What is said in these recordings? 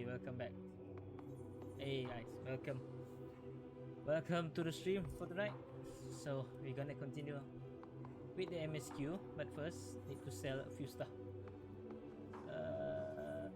Welcome back. Hey guys, welcome to the stream for tonight. So we're gonna continue with the MSQ, but first need to sell a few stuff. uh,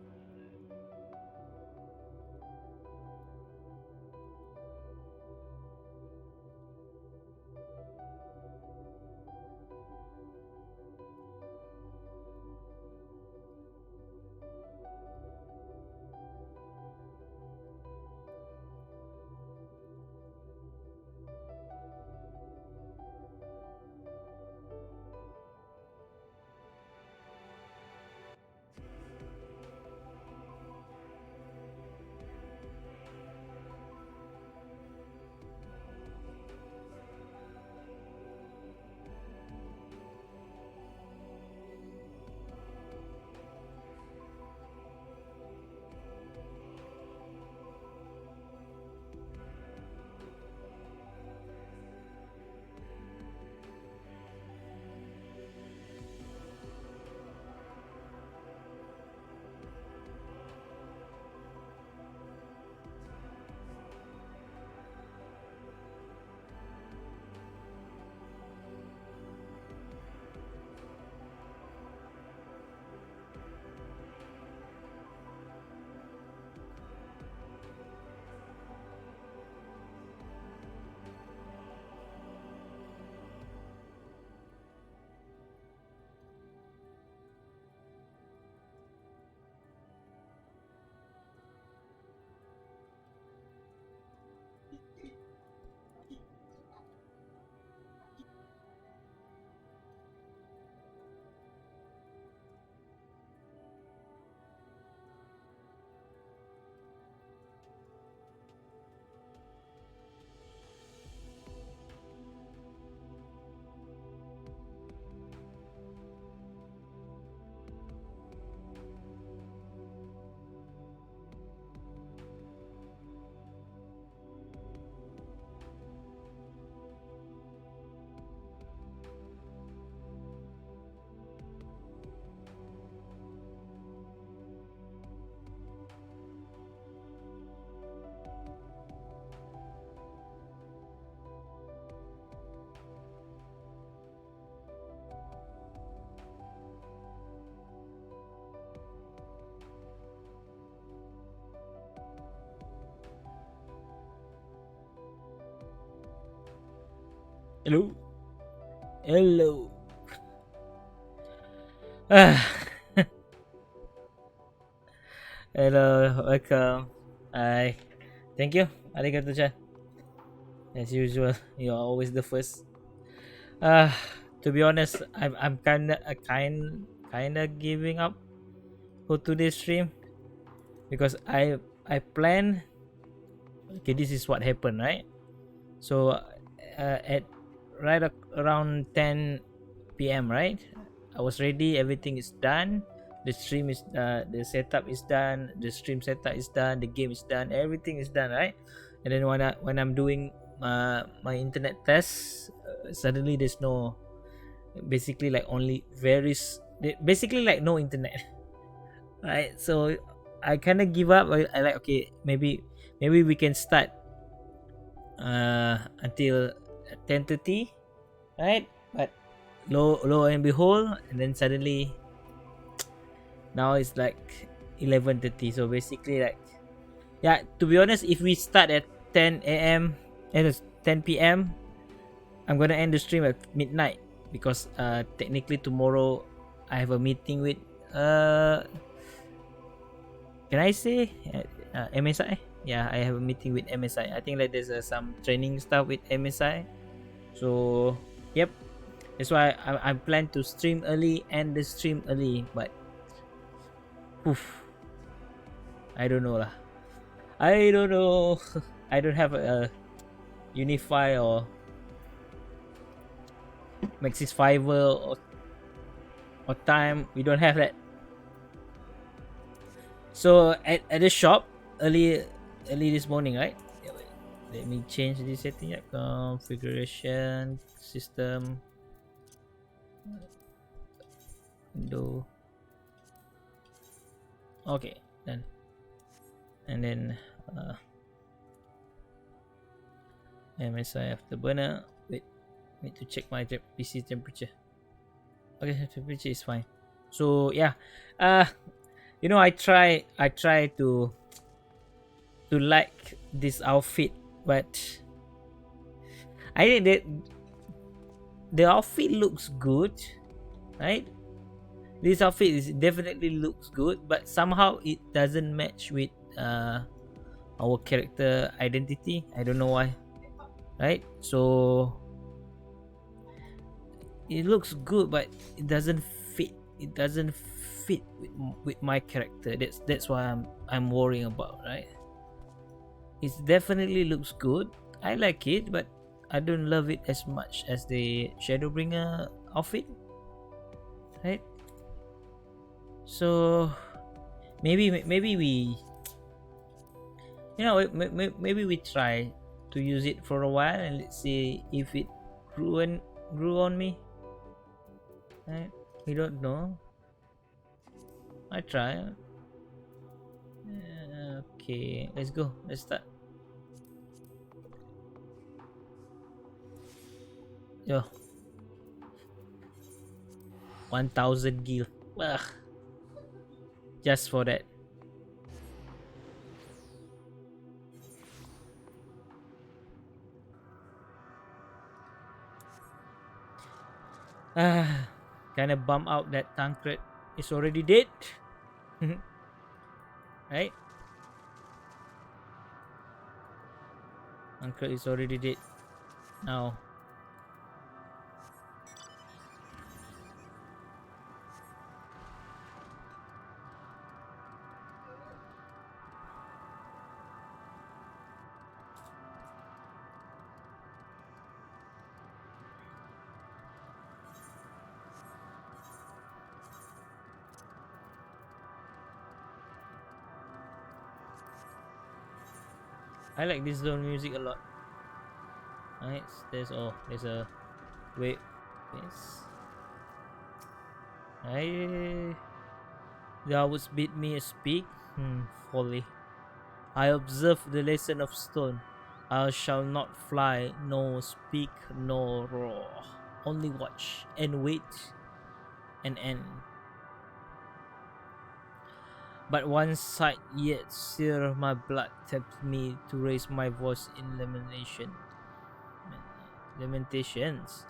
hello, hello. Ah, hello, welcome. Hi, thank you. Arigato-chan. As usual, you're always the first. Ah, to be honest, I'm kinda giving up for today's stream because I plan. Okay, this is what happened, right? So at around 10 p.m., right? I was ready, everything is done. The stream is the setup is done, the stream setup is done, the game is done, everything is done, right? And then when I'm doing my internet tests, suddenly there's no, basically like only basically like no internet. Right? So I kind of give up. I like, okay, maybe we can start until 10:30, right? But lo and behold, and then suddenly now it's like 11:30. So basically, like, yeah, to be honest, if we start at 10 a.m. and it's 10 p.m., I'm gonna end the stream at midnight because technically tomorrow I have a meeting with uh can I say MSI? Yeah, I have a meeting with MSI. I think like there's some training stuff with MSI. So yep, that's why I plan to stream early and the stream early. But oof, I don't know lah. I don't know. I don't have a Unify or Maxis Fiverr or time. We don't have that. So at the shop early this morning, right? Yeah, wait. Let me change this setting. Yeah. Configuration system window. Okay, then and then MSI afterburner. Wait, need to check my PC temperature. Okay, temperature is fine. So yeah, I try to like this outfit, but I think that the outfit looks good, right? This outfit is definitely looks good, but somehow it doesn't match with our character identity. I don't know why, right? So it looks good, but it doesn't fit. It doesn't fit with my character. That's why I'm worrying about, right? It definitely looks good. I like it, but I don't love it as much as the Shadowbringer outfit, right? So maybe we maybe we try to use it for a while and let's see if it grew on me. Right? We don't know. I try. Okay, let's go. Let's start. Yo, 1,000 gil. Ugh, just for that. Kind of bum out that Tancred is already dead. Right? Tancred is already dead. Now, I like this zone music a lot. Right? There's a wait. Yes. Thou wouldst bid me speak? Folly. I observe the lesson of stone. I shall not fly, nor speak, nor roar. Only watch and wait and end. But one sight yet sear my blood tempts me to raise my voice in lamentations.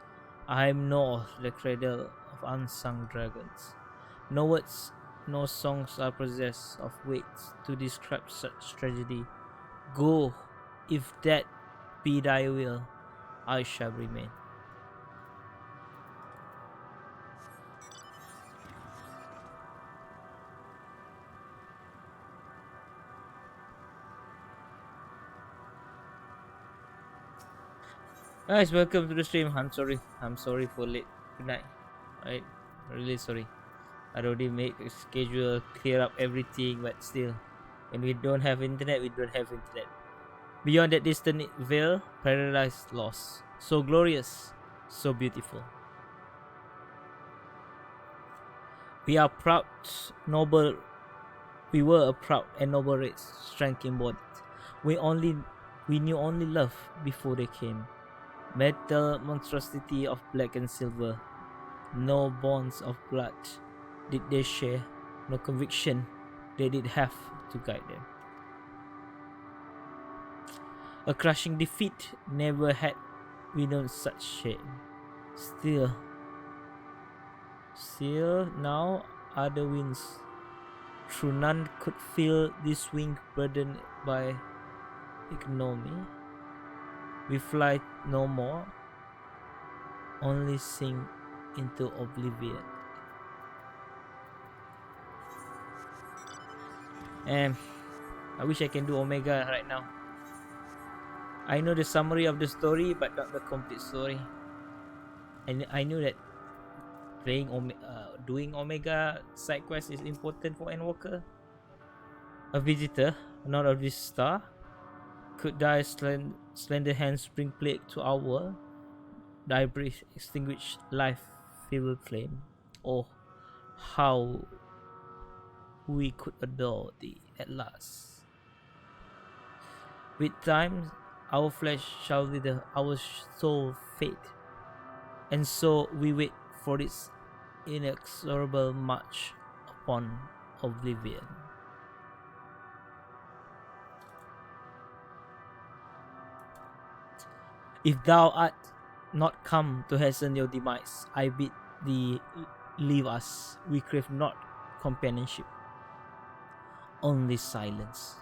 I am North, the cradle of unsung dragons. No words, no songs are possessed of weights to describe such tragedy. Go, if that be thy will, I shall remain. Guys, welcome to the stream. I'm sorry. I'm sorry for late. Good night. Right? Really sorry. I already made a schedule, clear up everything, but still, when we don't have internet, we don't have internet. Beyond that distant veil, paradise lost. So glorious, so beautiful. We are proud, noble. We were a proud and noble race, strength embodied. We knew only love before they came. Metal monstrosity of black and silver. No bonds of blood did they share, no conviction they did have to guide them. A crushing defeat, never had we known such shame. Still now other winds, through none could feel this wing burdened by ignominy. We fly no more, only sink into oblivion. And I wish I can do Omega right now. I know the summary of the story, but not the complete story. And I knew that doing Omega side quest is important for Endwalker. A visitor, not of this star, could thy slender hands bring plague to our world? Thy breath extinguish life feeble flame. Oh, how we could adore thee at last. With time, our flesh shall wither, our soul fade, and so we wait for its inexorable march upon oblivion. If thou art not come to hasten your demise, I bid thee leave us. We crave not companionship, only silence.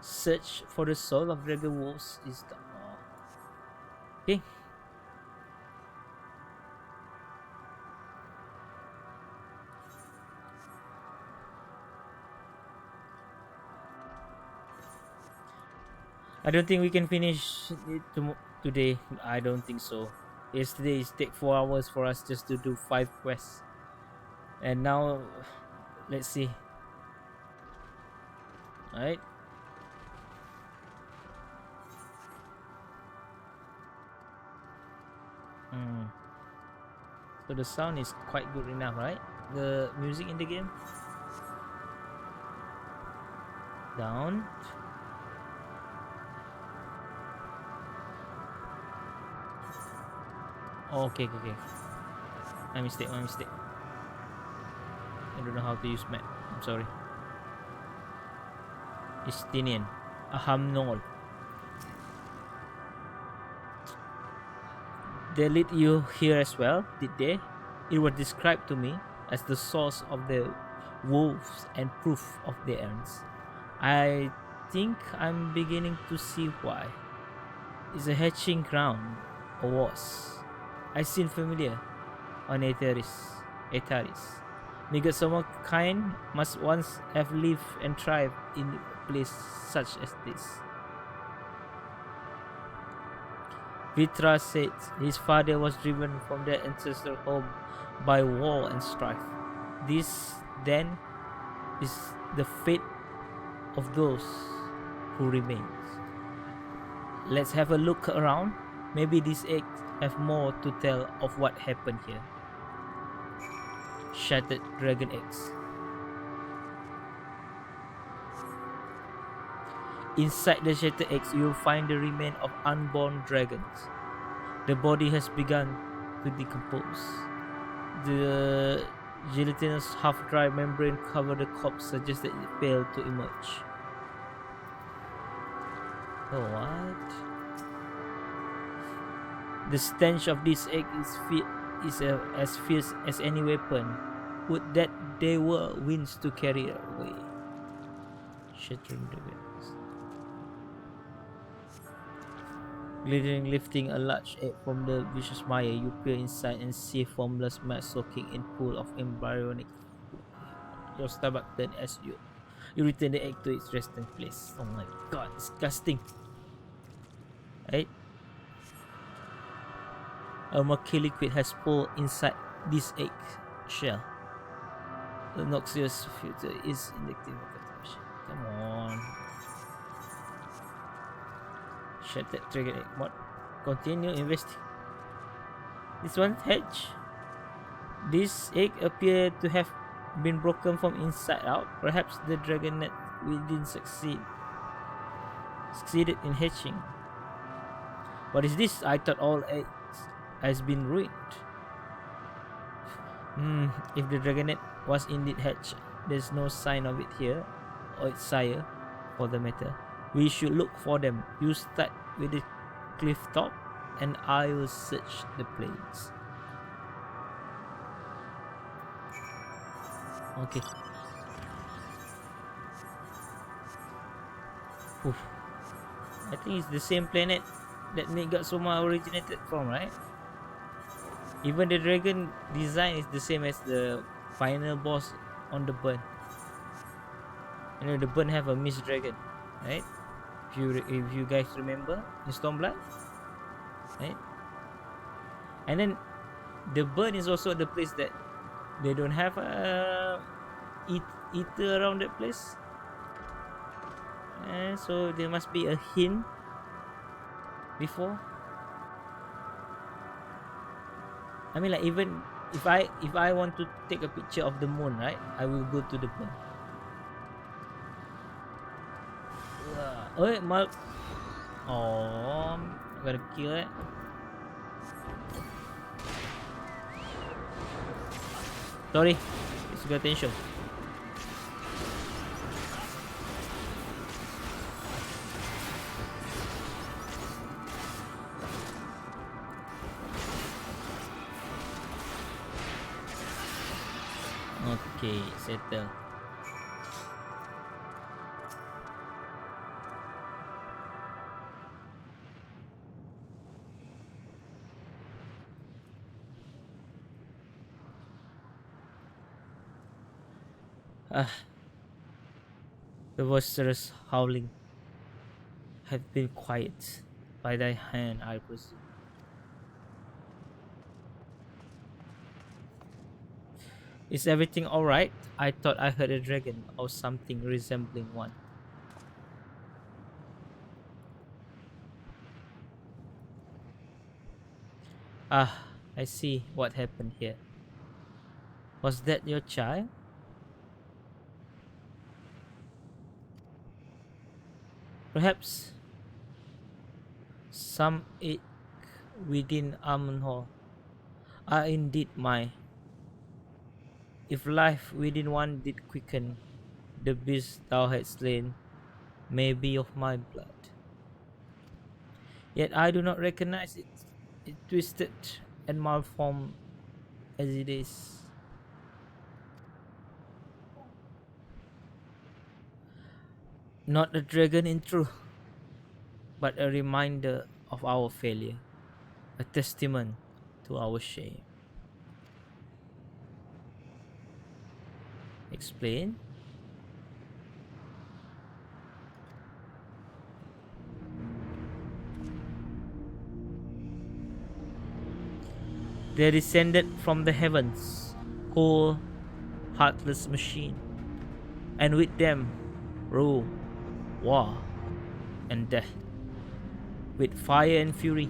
Search for the soul of dragon wolves is the okay. I don't think we can finish it today. I don't think so. Yesterday it take 4 hours for us just to do 5 quests, and now let's see. All right. So the sound is quite good enough, right? The music in the game. Down. Oh, okay. My mistake. I don't know how to use map. I'm sorry. Estinian. Ahamnol. They lead you here as well, did they? It was described to me as the source of the wolves and proof of their errands. I think I'm beginning to see why. It's a hatching ground, or was. I seem familiar on Aetaris. Because some kind must once have lived and thrived in a place such as this. Vitra said his father was driven from their ancestral home by war and strife. This, then, is the fate of those who remain. Let's have a look around. Maybe these eggs have more to tell of what happened here. Shattered dragon eggs. Inside the shattered eggs, you will find the remain of unborn dragons. The body has begun to decompose. The gelatinous half-dry membrane covered the corpse suggests that it failed to emerge. Oh, what? The stench of this egg is as fierce as any weapon. Would that there were winds to carry it away. Shattering the winds. Glittering, lifting a large egg from the vicious mire, you peer inside and see formless mud soaking in pool of embryonic fluid. Your stomach turns as you return the egg to its resting place. Oh my god, disgusting. Right? A murky liquid has poured inside this egg shell. The noxious filter is indicative of contamination. Come on. Shattered dragon egg. What? Continue investing. This one hatch. This egg appeared to have been broken from inside out. Perhaps the dragon net within succeeded in hatching. What is this? I thought all eggs has been ruined. If the dragonet was indeed hatched, there's no sign of it here, or its sire, for the matter. We should look for them. You start with the cliff top, and I will search the plains. Okay. Oof. I think it's the same planet that Megatsoma originated from, right? Even the dragon design is the same as the final boss on the burn. You know, the burn have a mist dragon, right? If you guys remember in Stormblood, right? And then the burn is also the place that they don't have a eater around that place, and so there must be a hint before. I mean, like, even if I want to take a picture of the moon, right? I will go to the moon. Oh, mal. Oh, I'm gonna kill it. Sorry, it's got attention. Okay, settle. Ah, the boisterous howling had been quiet by thy hand, I presume. Is everything alright? I thought I heard a dragon or something resembling one. Ah, I see what happened here. Was that your child? Perhaps some ache within Amon Hall are indeed mine. If life within one did quicken, the beast thou hast slain may be of my blood. Yet I do not recognize it, twisted and malformed as it is. Not a dragon in truth, but a reminder of our failure, a testament to our shame. Explain? They descended from the heavens, whole heartless machine, and with them rule, war, and death. With fire and fury,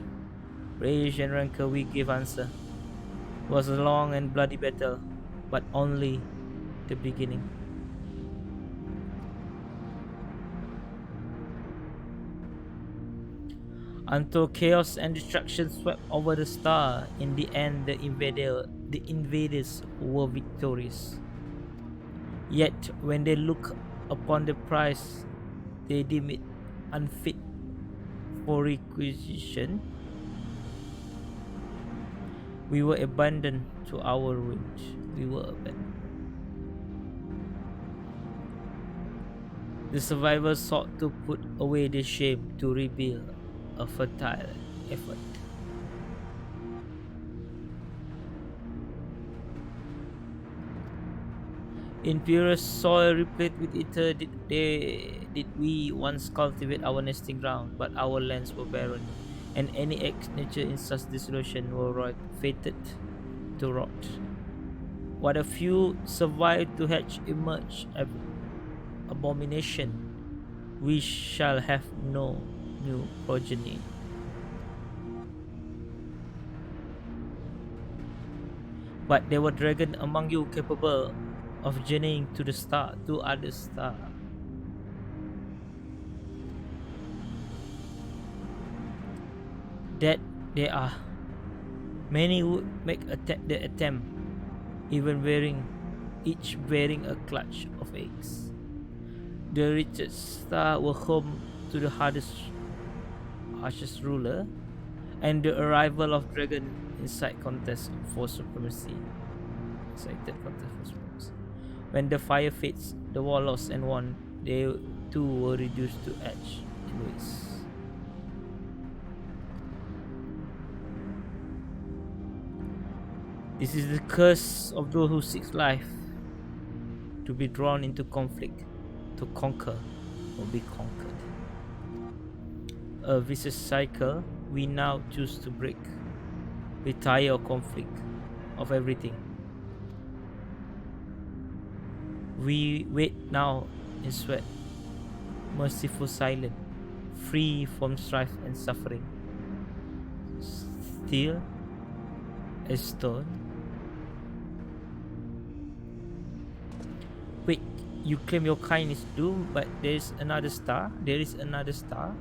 rage and rancor we give answer. It was a long and bloody battle, but only the beginning. Until chaos and destruction swept over the star, in the end the invaders were victorious. Yet when they look upon the prize, they deem it unfit for requisition. We were abandoned to our ruin. We were abandoned. The survivors sought to put away the shame to rebuild a fertile effort. In purest soil replete with ether did we once cultivate our nesting ground, but our lands were barren, and any ex nature in such dissolution were fated to rot. What a few survived to hatch emerge abomination, we shall have no new progeny. But there were dragons among you capable of journeying to the star, to other star. That there are many would make the attempt, even each bearing a clutch of eggs. The richest star were home to the harshest ruler, and the arrival of dragon incite contest for supremacy. Excited contest for supremacy. When the fire fades, the war lost and won, they too were reduced to ash and waste. This is the curse of those who seek life, to be drawn into conflict, to conquer or be conquered. A vicious cycle we now choose to break. We tire of conflict, of everything. We wait now in sweat, merciful silence, free from strife and suffering. Still as stone, Wait, you claim your kind is doomed, but there is another star? There is another star?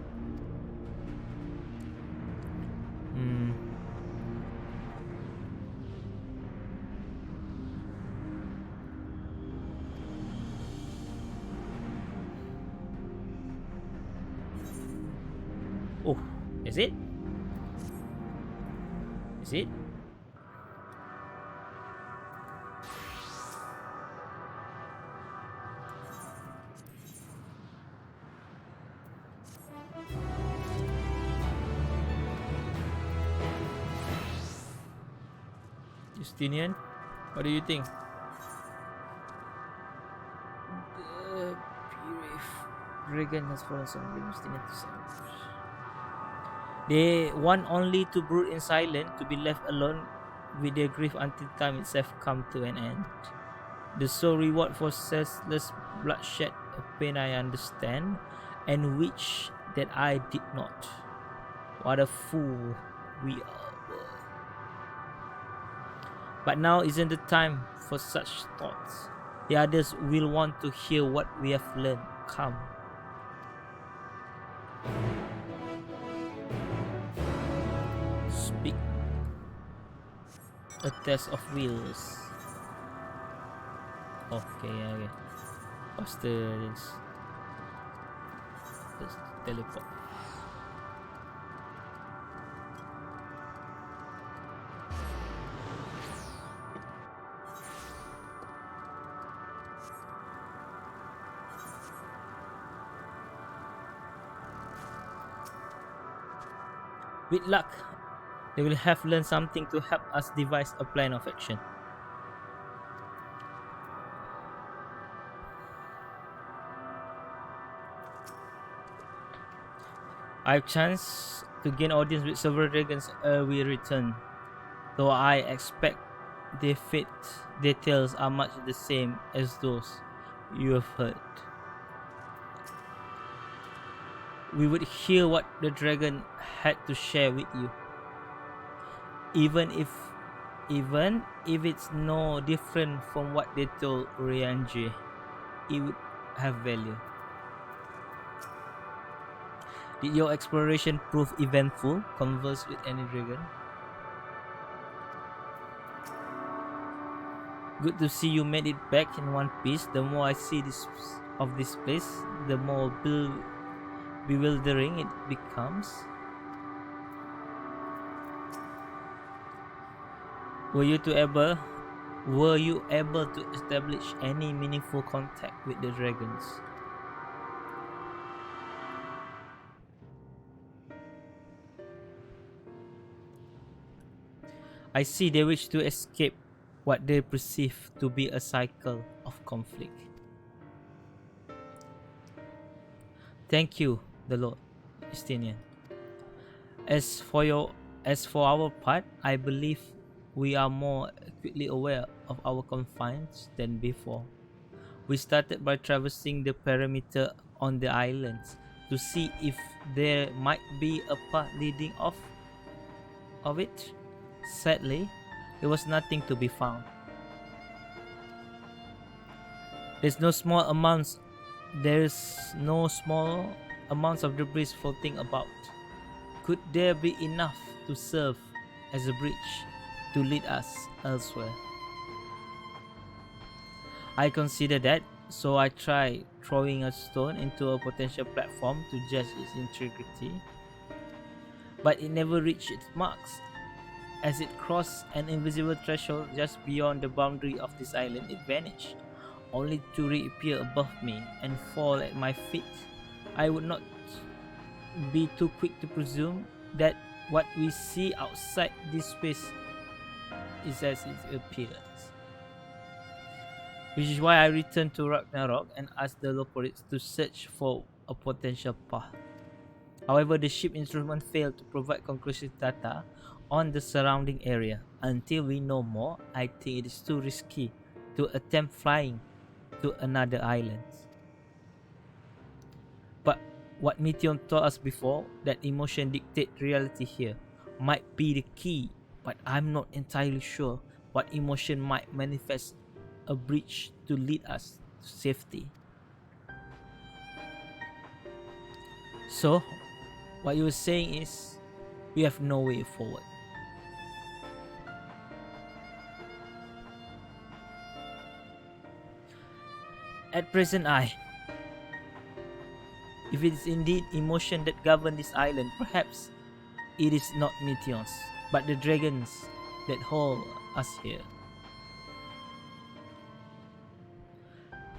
Hmm. Oh, is it? Is it? Justinian? What do you think? The Reagan has fallen some Justinian to silence. They want only to brood in silence, to be left alone with their grief until time itself come to an end. The sole reward for senseless bloodshed, a pain I understand, and which that I did not. What a fool we are. But now isn't the time for such thoughts. The others will want to hear what we have learned. Come. Speak. A test of wills. Okay, okay. Faster this teleport. With luck, they will have learned something to help us devise a plan of action. I've chanced to gain audience with several dragons ere we return, though I expect their fate details are much the same as those you have heard. We would hear what the dragon had to share with you, even if it's no different from what they told Rianji. It would have value. Did your exploration prove eventful? Converse with any dragon? Good to see you made it back in one piece. The more I see this place, the more bewildering it becomes. Were you able to establish any meaningful contact with the dragons? I see they wish to escape what they perceive to be a cycle of conflict. Thank you, the Lord, Justinian. As for our part, I believe we are more acutely aware of our confines than before. We started by traversing the perimeter on the islands to see if there might be a path leading off of it. Sadly, there was nothing to be found. There's no small amounts of debris floating about. Could there be enough to serve as a bridge to lead us elsewhere? I consider that, so I tried throwing a stone into a potential platform to judge its integrity. But it never reached its marks. As it crossed an invisible threshold just beyond the boundary of this island, it vanished, only to reappear above me and fall at my feet. I would not be too quick to presume that what we see outside this space is as it appears. Which is why I returned to Ragnarok and asked the locals to search for a potential path. However, the ship instrument failed to provide conclusive data on the surrounding area. Until we know more, I think it is too risky to attempt flying to another island. But what Meteon told us before, that emotion dictate reality here, might be the key, but I'm not entirely sure what emotion might manifest a bridge to lead us to safety. So, what you were saying is, we have no way forward. At present, if it is indeed emotion that govern this island, perhaps it is not meteors, but the dragons that hold us here.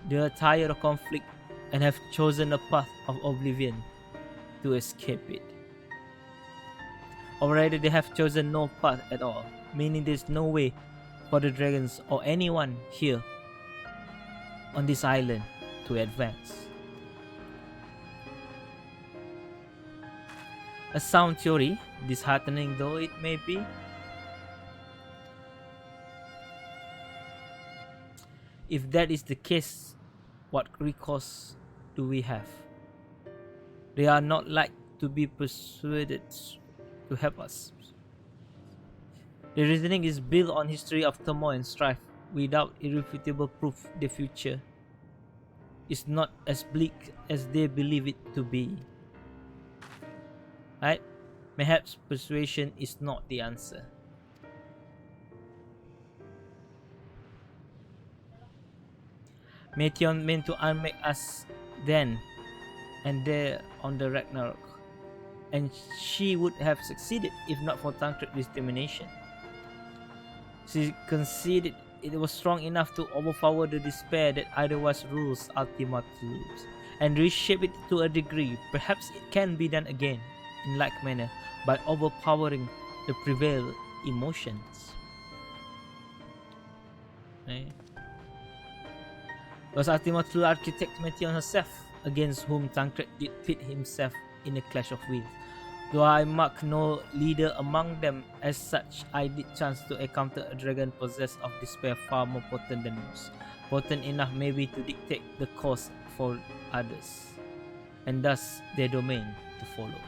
They are tired of conflict and have chosen a path of oblivion to escape it. Already they have chosen no path at all, meaning there's no way for the dragons or anyone here on this island to advance. A sound theory, disheartening though it may be. If that is the case, what recourse do we have? They are not like to be persuaded to help us. The reasoning is built on history of turmoil and strife, without irrefutable proof the future is not as bleak as they believe it to be. Right? Perhaps persuasion is not the answer. Meteon meant to unmake us then and there on the Ragnarok, and she would have succeeded if not for Tancred's determination. She conceded it was strong enough to overpower the despair that otherwise rules Ultima Thule, and reshape it to a degree. Perhaps it can be done again in like manner by overpowering the prevailing emotions. Right? Was Ultima Thule architect Meteon herself, against whom Tancred did pit himself in a clash of wills. Though I mark no leader among them as such, I did chance to encounter a dragon possessed of despair far more potent than most. Potent enough maybe to dictate the course for others, and thus their domain to follow.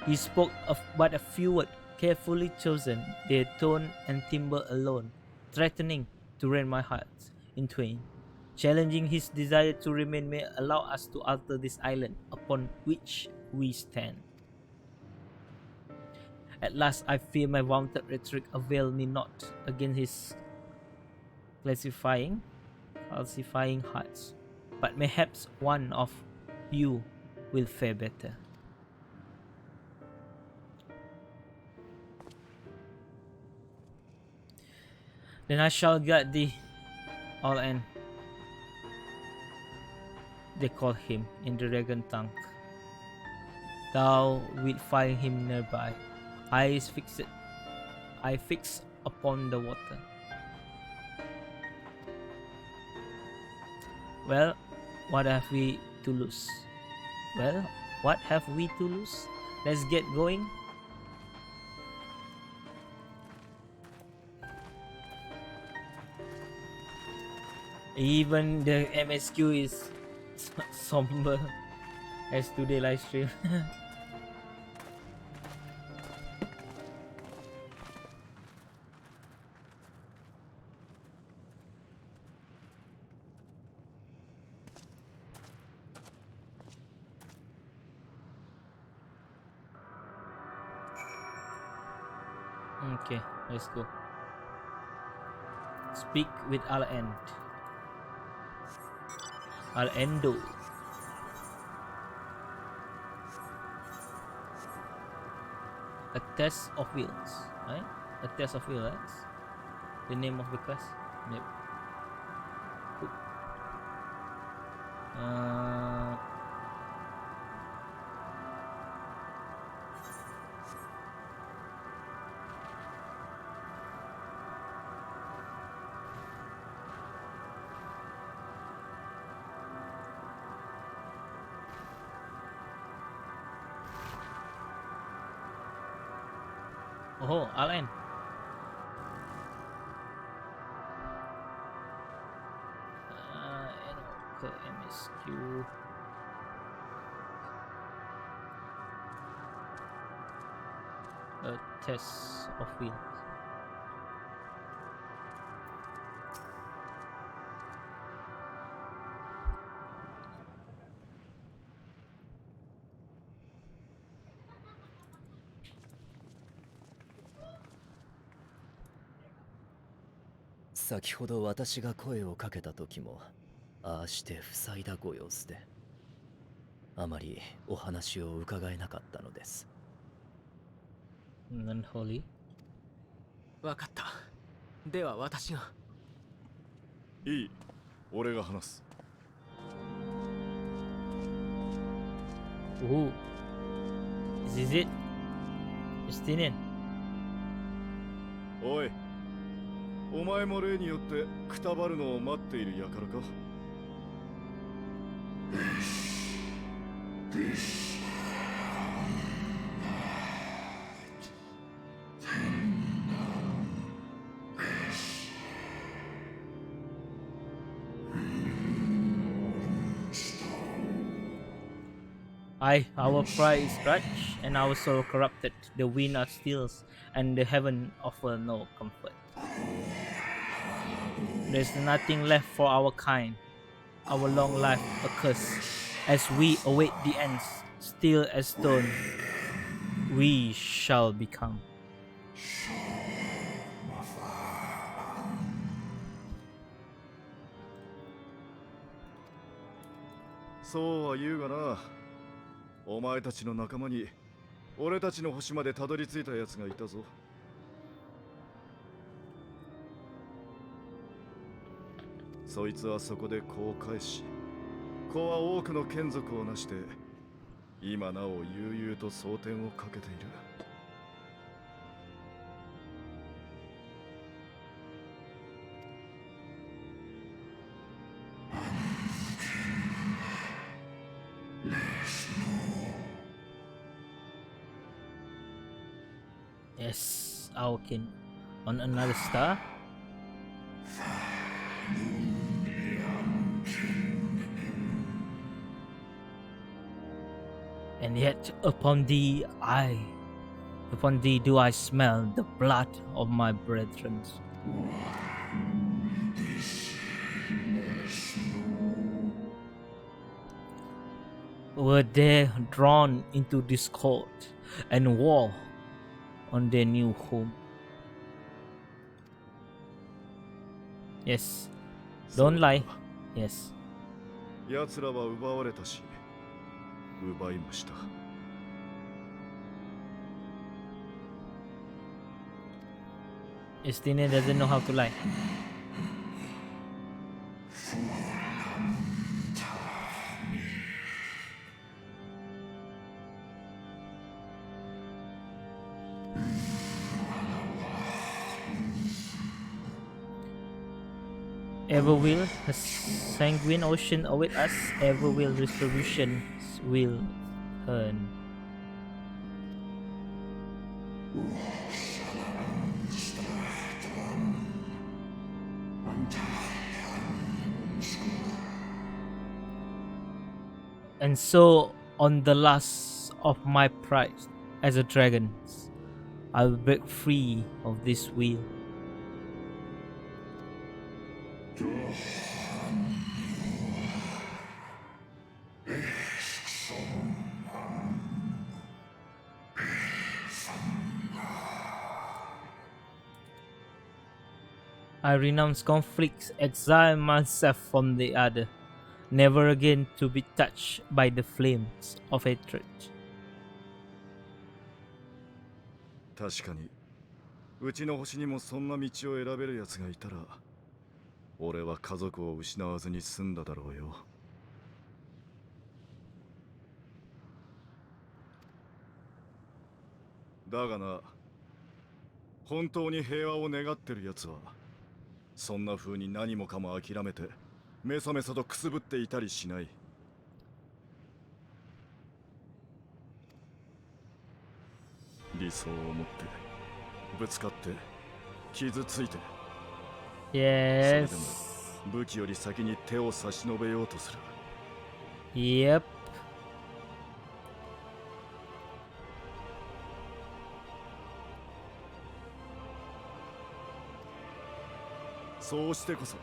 He spoke of but a few words, carefully chosen, their tone and timbre alone, threatening to rend my heart in twain. Challenging his desire to remain may allow us to alter this island upon which we stand. At last I fear my vaunted rhetoric avail me not against his calcifying hearts, but mayhaps one of you will fare better. Then I shall guard thee, all and they call him in the dragon tongue. Thou wilt find him nearby, eyes fixed upon the water. Well, what have we to lose? Let's get going. Even the MSQ is somber as today live stream. Okay, let's go. Speak with Al-End. Al-Endo. A test of wills, right? A test of will, right? The name of the quest. Yep. Cool. Oh, Alan. Endwalker MSQ. A test of will. 先ほど私が声をかけた時もああして塞いだご様子であまりお話を伺えなかったのです。 Unholy. わかった。では私が。いい、俺が話す。 Ooh. This is it. Justinian. おい、お前も例によってくたばるのを待っている輩か。Our pride is crushed, and our soul corrupted. The wind are stills, and the heaven offer no comfort. There's nothing left for our kind. Our long life a curse. As we await the ends, still as stone, we shall become. そうは言うがな、お前たちの仲間に俺たちの星までたどり着いた奴がいたぞ。そいつはそこで子を返し、子は多くの眷属を成して今なお悠々と蒼天をかけている。Yes, our king on another star. And yet upon thee do I smell the blood of my brethren. Were they drawn into discord and war on their new home? Yes, don't lie. Yes. 奴らは奪われたし、奪いました。Estine doesn't know how to lie. Ever will a sanguine ocean await us, ever will retribution will turn. And so on the last of my pride as a dragon, I will break free of this wheel. I renounce conflicts, exile myself from the other, never again to be touched by the flames of hatred. 確かに、うちの星にもそんな道を選べる奴がいたら、俺は家族を失わずに済んだだろうよ。だがな、本当に平和を願ってる奴は、そんな風に何もかも諦めて、メソメソとくすぶっていたりしない。理想を持って、ぶつかって、傷ついて、Yes. それでも武器より先に手を差し伸べようとする。Yep. そうしてこそ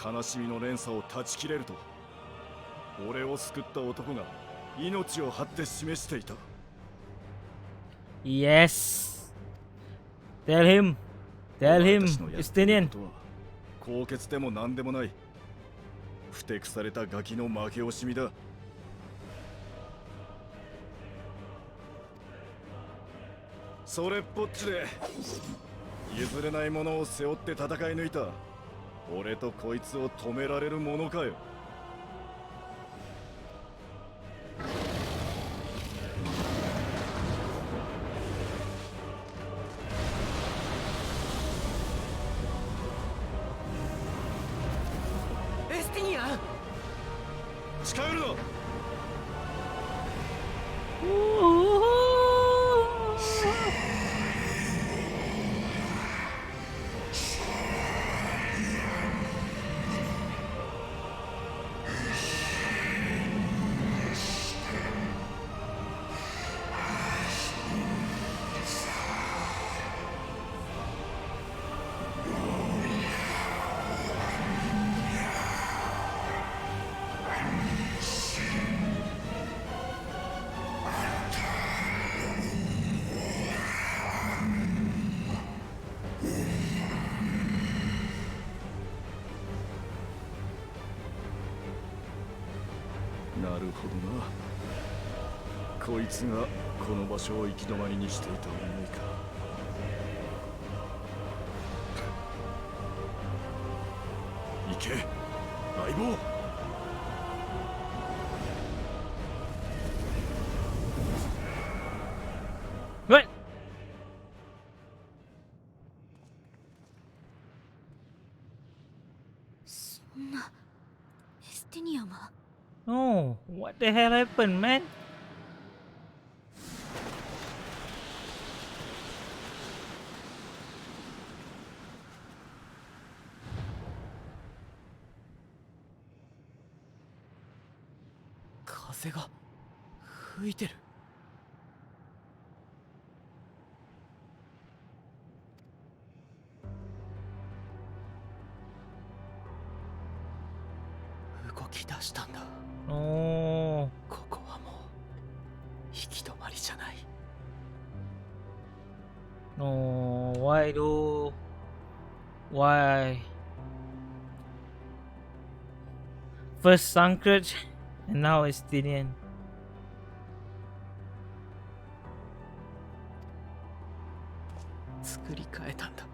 悲しみの連鎖を断ち切れると俺を救った男が命を張って示していた。 Yes. Tell him, お前たちのやっている Justinian. ことは高潔でも何でもない。ふてくされたガキの負け惜しみだ。それっぽっちで譲れないものを背負って戦い抜いた俺とこいつを止められるものかよ。エスティニアン、近寄るな。なるほどな。こいつがこの場所を行き止まりにしていた思いか。行け相棒。What? そんなエスティニアが Oh, what the hell happened, man? 風が吹いてる。動き出したんだ。 Oh, ここはもう行き止まりじゃない。 no. Why do? Why? First Sankret and now Estinian. 作り変えたんだ。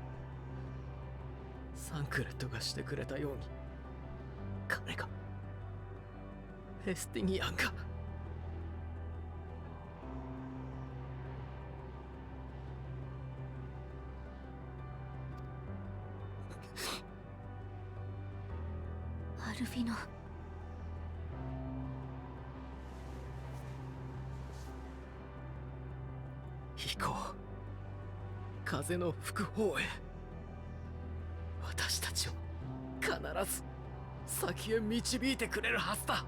サンクレットがしてくれたように彼が、エスティニアンが。アルフィノ。行こう。風の吹く方へ。私たちを必ず先へ導いてくれるはずだ。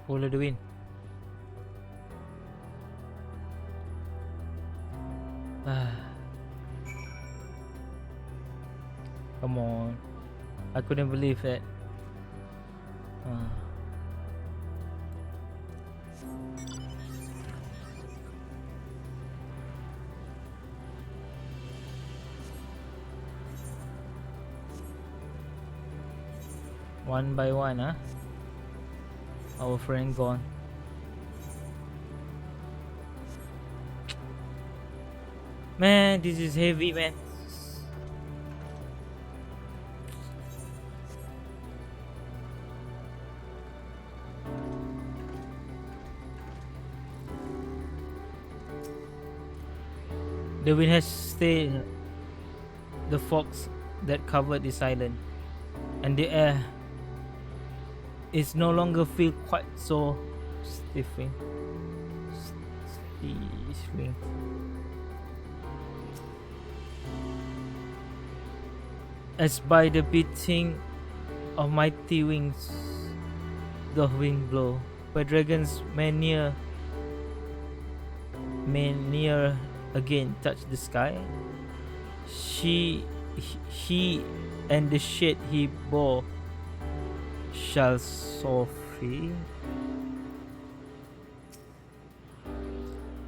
Follow the wind. Come on. I couldn't believe it. One by one, huh? Our friend gone. Man, this is heavy, man. The wind has stayed the fogs that covered this island, and the air is no longer feel quite so stiffing. As by the beating of mighty wings, the wind blow where dragons may near again touch the sky. He and the shade he bore shall soar free.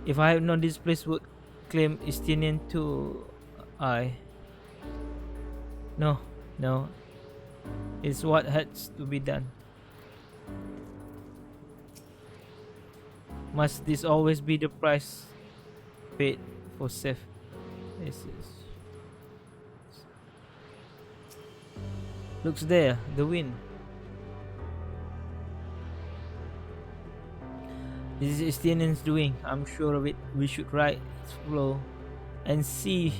If I had known this place would claim Estinian too, no, it's what has to be done. Must this always be the price paid for safe? This is. Looks there, the wind. This is Estinian's doing. I'm sure of it. We should ride its flow and see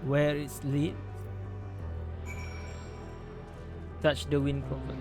where it's lead. Touch the wind comfort.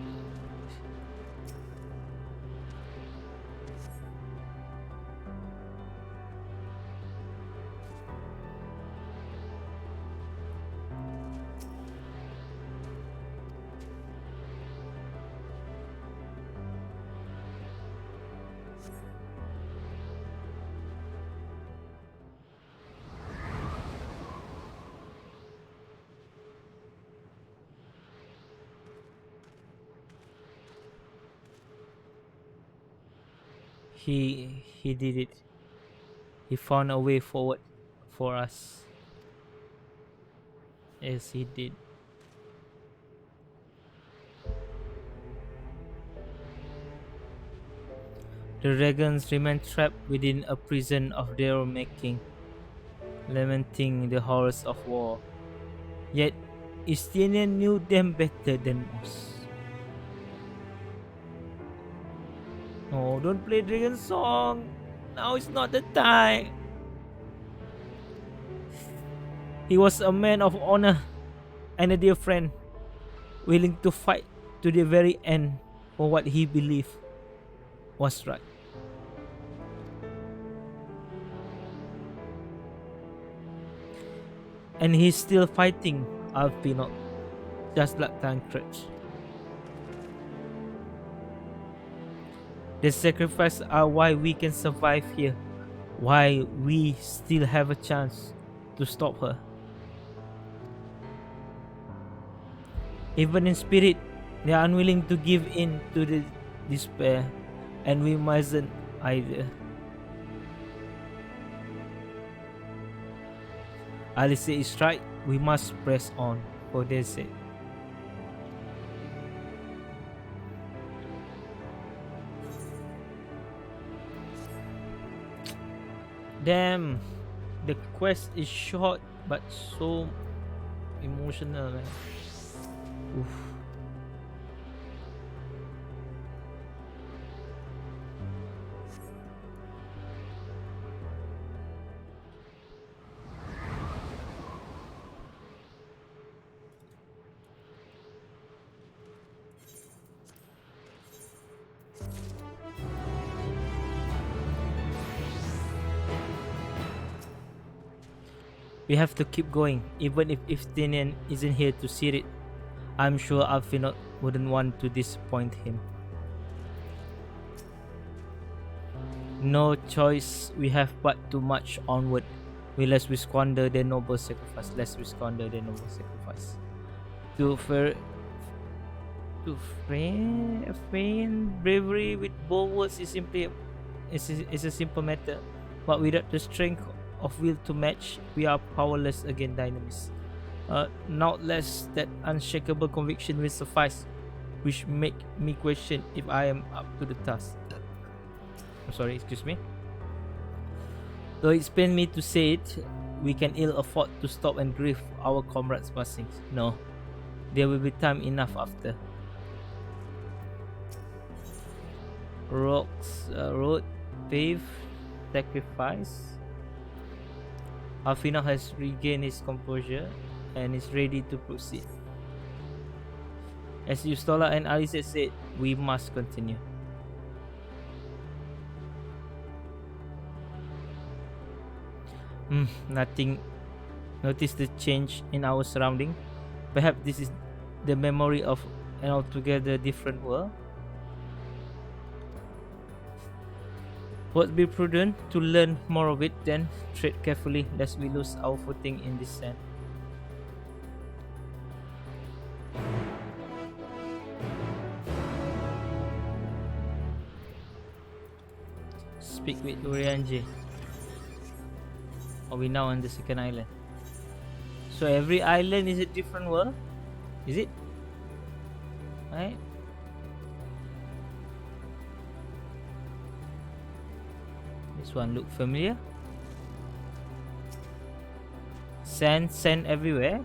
He did it. He found a way forward for us. Yes, he did. The dragons remain trapped within a prison of their making, lamenting the horrors of war. Yet, Estinian knew them better than most. Oh, don't play dragon song. Now is not the time. He was a man of honor and a dear friend, willing to fight to the very end for what he believed was right. And he's still fighting Alpinot, just like Tancred. The sacrifices are why we can survive here, why we still have a chance to stop her. Even in spirit, they are unwilling to give in to the despair, and we mustn't either. Alice is right, we must press on for their sake. Damn, the quest is short but so emotional, man. Oof. We have to keep going, even if Estinian isn't here to see it. I'm sure Alfinot wouldn't want to disappoint him. No choice, we have but to march onward. Lest we squander their noble sacrifice. To feign bravery with bold words is a simple matter, but without the strength of will to match, we are powerless against dynamis. Not less that unshakable conviction will suffice, which make me question if I am up to the task. I'm sorry, excuse me. Though it's pain me to say it, we can ill afford to stop and grieve our comrades' passings. No, there will be time enough after. Road, pave, sacrifice. Alfina has regained his composure and is ready to proceed. As Yustola and Alice said, we must continue. Nothing. Notice the change in our surrounding. Perhaps this is the memory of an altogether different world. Would be prudent to learn more of it, then tread carefully lest we lose our footing in this sand. Speak with Urianji. Are we now on the second island? So every island is a different world? Is it? Right? This one look familiar. Sand everywhere.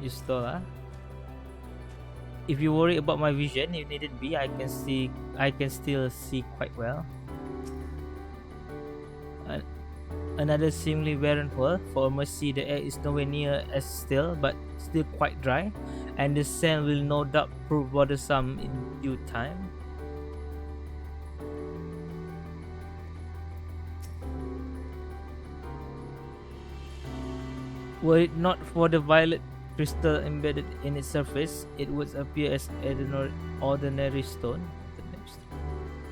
You stole, huh? If you worry about my vision, you needn't be. I can still see quite well. Another seemingly barren world. For mercy, the air is nowhere near as still, but still quite dry, and the sand will no doubt prove bothersome in due time. Were it not for the violet crystal embedded in its surface, it would appear as ordinary stone.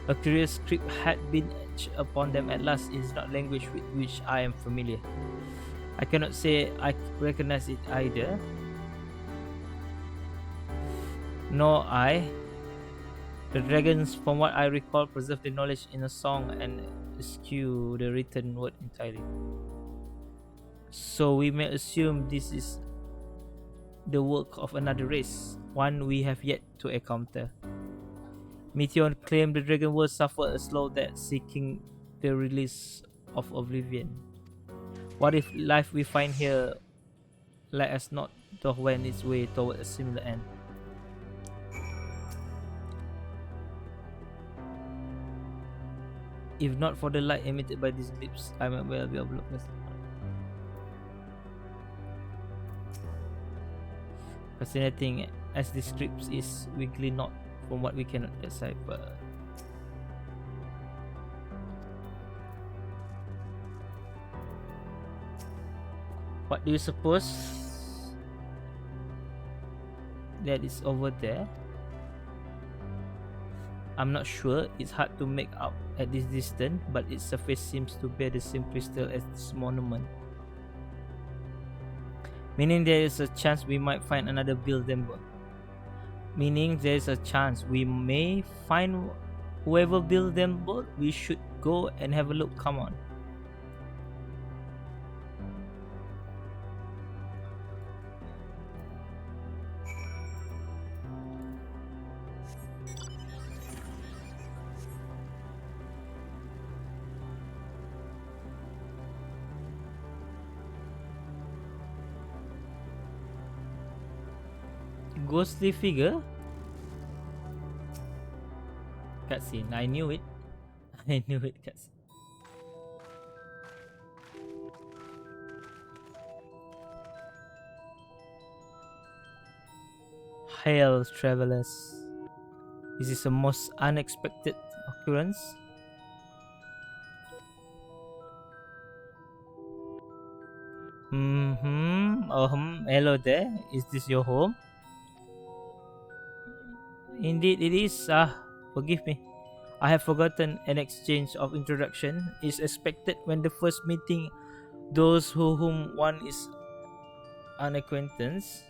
A curious script had been etched upon them at last. It is not language with which I am familiar. I cannot say I recognize it either. Nor I. The dragons, from what I recall, preserve the knowledge in a song and eschew the written word entirely. So we may assume this is the work of another race, one we have yet to encounter. Meteor claimed the dragon world suffered a slow death, seeking the release of oblivion. What if life we find here let us not to wend its way toward a similar end? If not for the light emitted by these lips, I might well be oblivious. Fascinating as the script is, weakly not from what we cannot decipher. What do you suppose that is over there? I'm not sure. It's hard to make out at this distance, but its surface seems to bear the same crystal as this monument. Meaning there is a chance we might find another building. Meaning there is a chance we may find whoever built them both. We should go and have a look. Come on. Ghostly figure? Cutscene. I knew it. I knew it. Cutscene. Hail, travelers. This is a most unexpected occurrence. Hello there. Is this your home? Indeed it is. Forgive me. I have forgotten an exchange of introduction is expected when the first meeting those whom one is unacquaintance.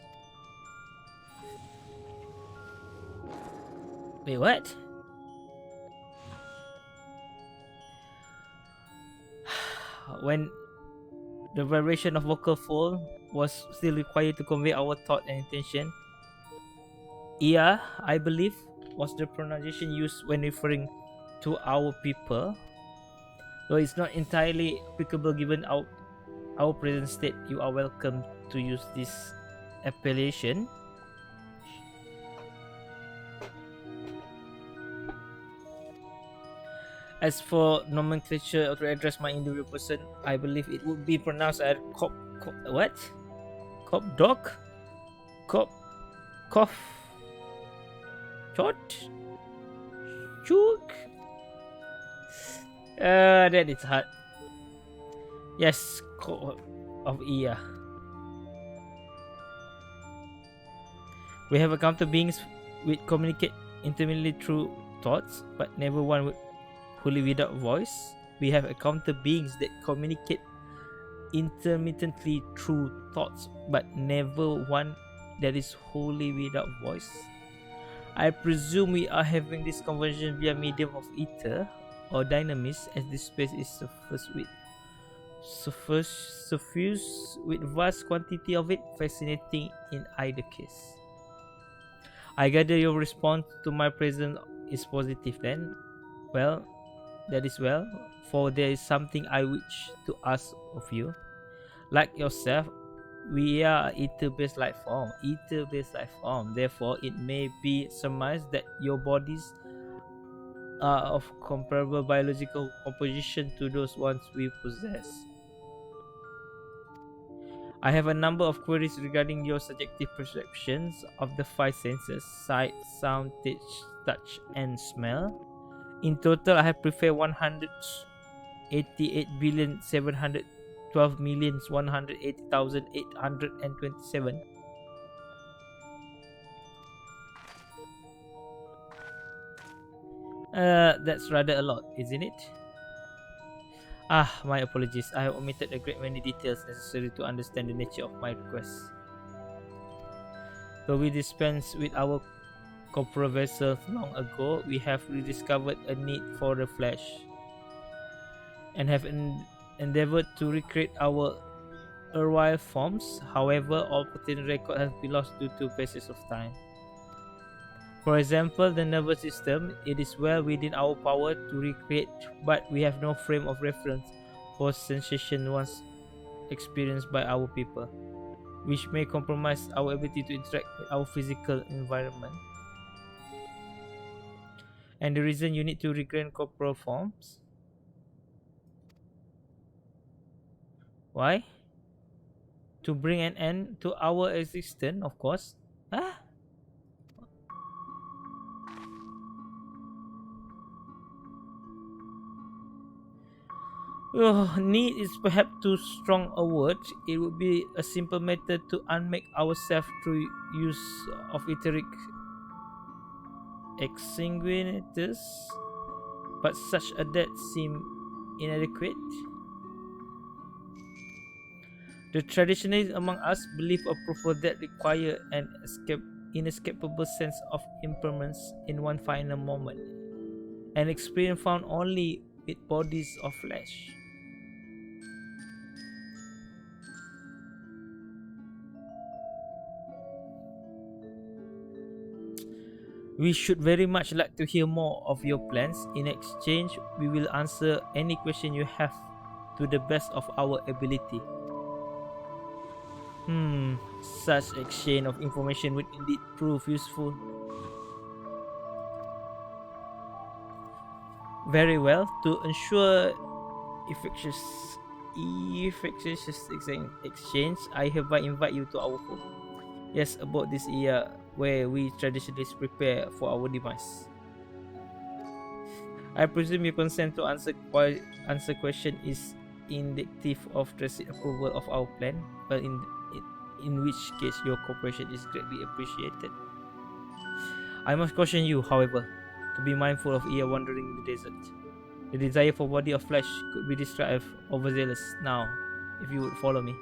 Wait, what? When the vibration of vocal fold was still required to convey our thought and intention. Ia, I believe, was the pronunciation used when referring to our people. Though it's not entirely applicable given our present state, you are welcome to use this appellation. As for nomenclature to address my individual person, I believe it would be pronounced as what? Cop dog? Cop cough Chot? Chuk? That is hard. Yes, of Ia. We have encountered beings which communicate intimately through thoughts, but never one wholly without voice. We have encountered beings that communicate intermittently through thoughts, but never one that is wholly without voice. I presume we are having this conversion via medium of ether or dynamis, as this space is suffused with vast quantity of it, fascinating in either case. I gather your response to my present is positive then. Well, that is well, for there is something I wish to ask of you. Like yourself, we are ether-based life form. Therefore, it may be surmised that your bodies are of comparable biological composition to those ones we possess. I have a number of queries regarding your subjective perceptions of the five senses: sight, sound, taste, touch, and smell. In total, I have prepared 188,712,180,827. That's rather a lot, isn't it? My apologies. I have omitted a great many details necessary to understand the nature of my request. Though we dispensed with our corporal vessels long ago, we have rediscovered a need for the flesh and have endeavored to recreate our erstwhile forms. However, all pertinent record has been lost due to passage of time. For example, the nervous system, it is well within our power to recreate, but we have no frame of reference for sensation once experienced by our people, which may compromise our ability to interact with our physical environment. And the reason you need to recreate corporal forms? Why? To bring an end to our existence, of course. Ah? Oh, need is perhaps too strong a word. It would be a simple method to unmake ourselves through use of etheric exsanguinators, but such a death seems inadequate. The traditionalists among us believe a proper death requires an inescapable sense of impermanence in one final moment, an experience found only with bodies of flesh. We should very much like to hear more of your plans. In exchange, we will answer any question you have to the best of our ability. Such exchange of information would indeed prove useful. Very well. To ensure effectuous exchange, I hereby invite you to our home. Yes, about this year where we traditionally prepare for our demise. I presume you consent to answer question is indicative of tacit approval of our plan. Well, in which case your cooperation is greatly appreciated. I must caution you, however, to be mindful of ear wandering in the desert. The desire for body of flesh could be described as overzealous. Now, if you would follow me.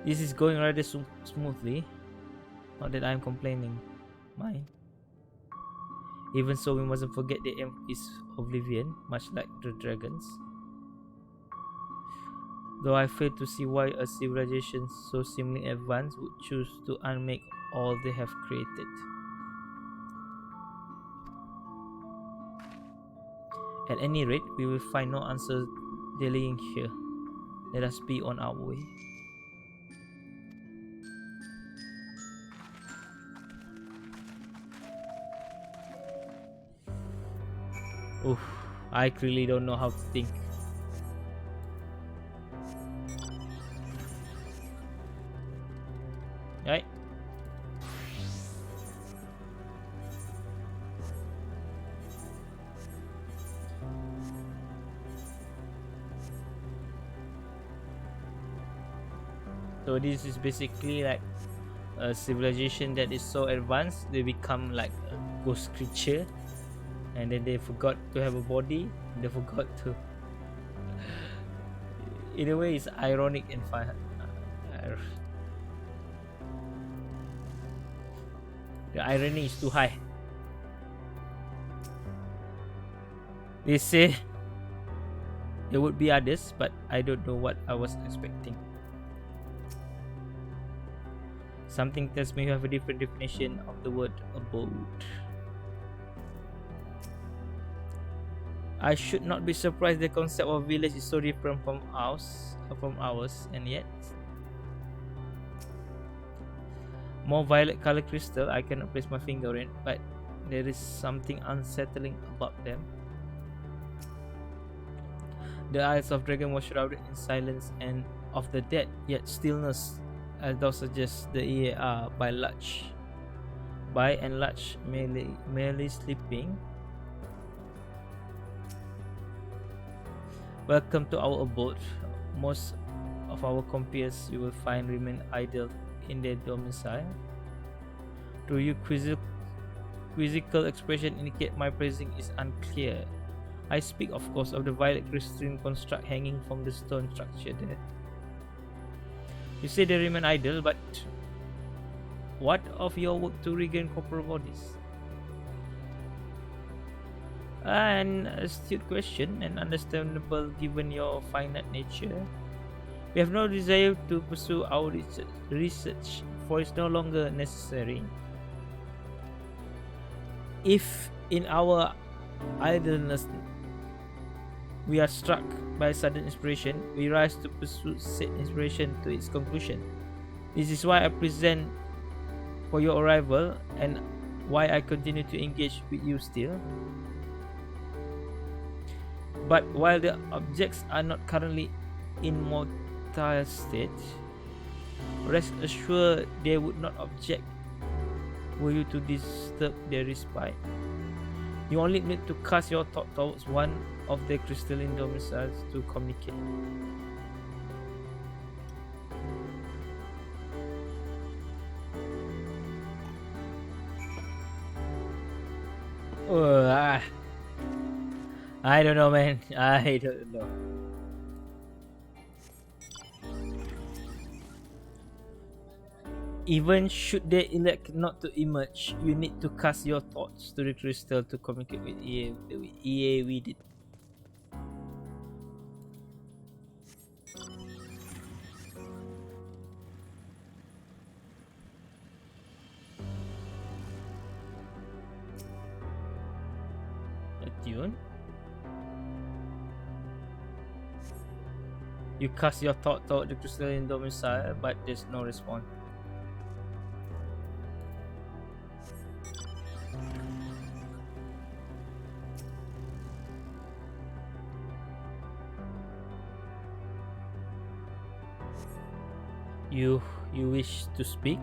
This is going rather smoothly. Not that I am complaining. Mine. Even so, we mustn't forget the aim is oblivion, much like the dragons. Though I fail to see why a civilization so seemingly advanced would choose to unmake all they have created. At any rate, we will find no answer delaying here. Let us be on our way. Oof, I really don't know how to think. Right? So this is basically like a civilization that is so advanced they become like a ghost creature, and then they forgot to have a body. They forgot to. In a way, it's ironic and fun. The irony is too high. They say there would be others, but I don't know what I was expecting. Something tells me you have a different definition of the word abode. I should not be surprised the concept of village is so different from ours, and yet more violet color crystal. I cannot place my finger on it, but there is something unsettling about them. The eyes of dragon were shrouded in silence and of the dead, yet stillness, as thou suggests the ear are by and large merely sleeping. Welcome to our abode. Most of our compeers you will find remain idle in their domicile. Do your quizzical expression indicate my phrasing is unclear? I speak, of course, of the violet crystalline construct hanging from the stone structure there. You say they remain idle, but what of your work to regain corporal bodies? An astute question, and understandable given your finite nature. We have no desire to pursue our research, for it's no longer necessary. If in our idleness we are struck by sudden inspiration, we rise to pursue said inspiration to its conclusion. This is why I present for your arrival and why I continue to engage with you still. But while the objects are not currently in mortal state, rest assured they would not object were you to disturb their respite. You only need to cast your thought towards one of the crystalline domiciles to communicate. I don't know, man. I don't know. Even should they elect not to emerge, you need to cast your thoughts to the crystal to communicate with EA with it. A tune? You cast your thought toward the crystalline domicile, but there's no response. You wish to speak?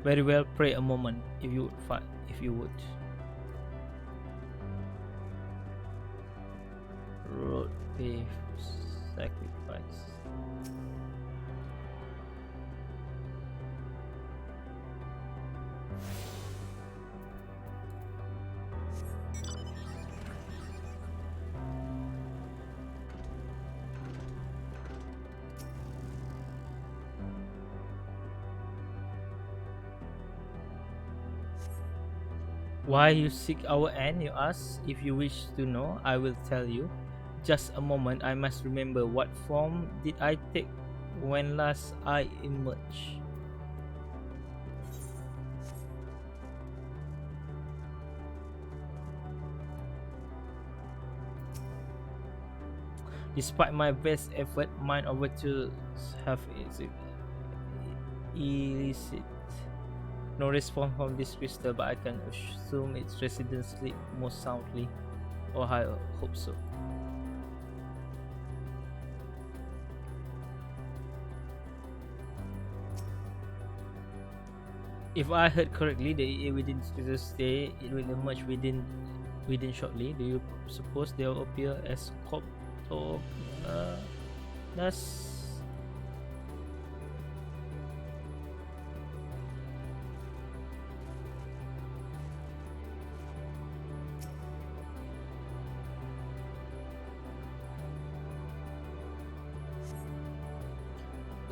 Very well, pray a moment, if you would. Road pave sacrifice. Why you seek our end, you ask? If you wish to know, I will tell you. Just a moment, I must remember what form did I take when last I emerged. Despite my best effort, mind over virtues have elicit no response from this crystal, but I can assume its residents sleep most soundly, or I hope so. If I heard correctly, the EA within crystal stay, it will emerge within shortly. Do you suppose they will appear as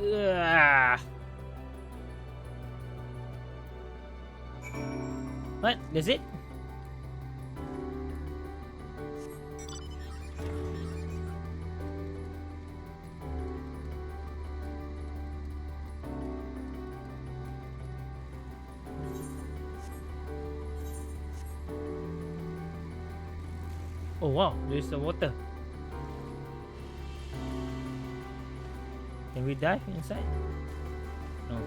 Ugh. What? That's it? Oh wow, there's the water. Can we dive inside? No.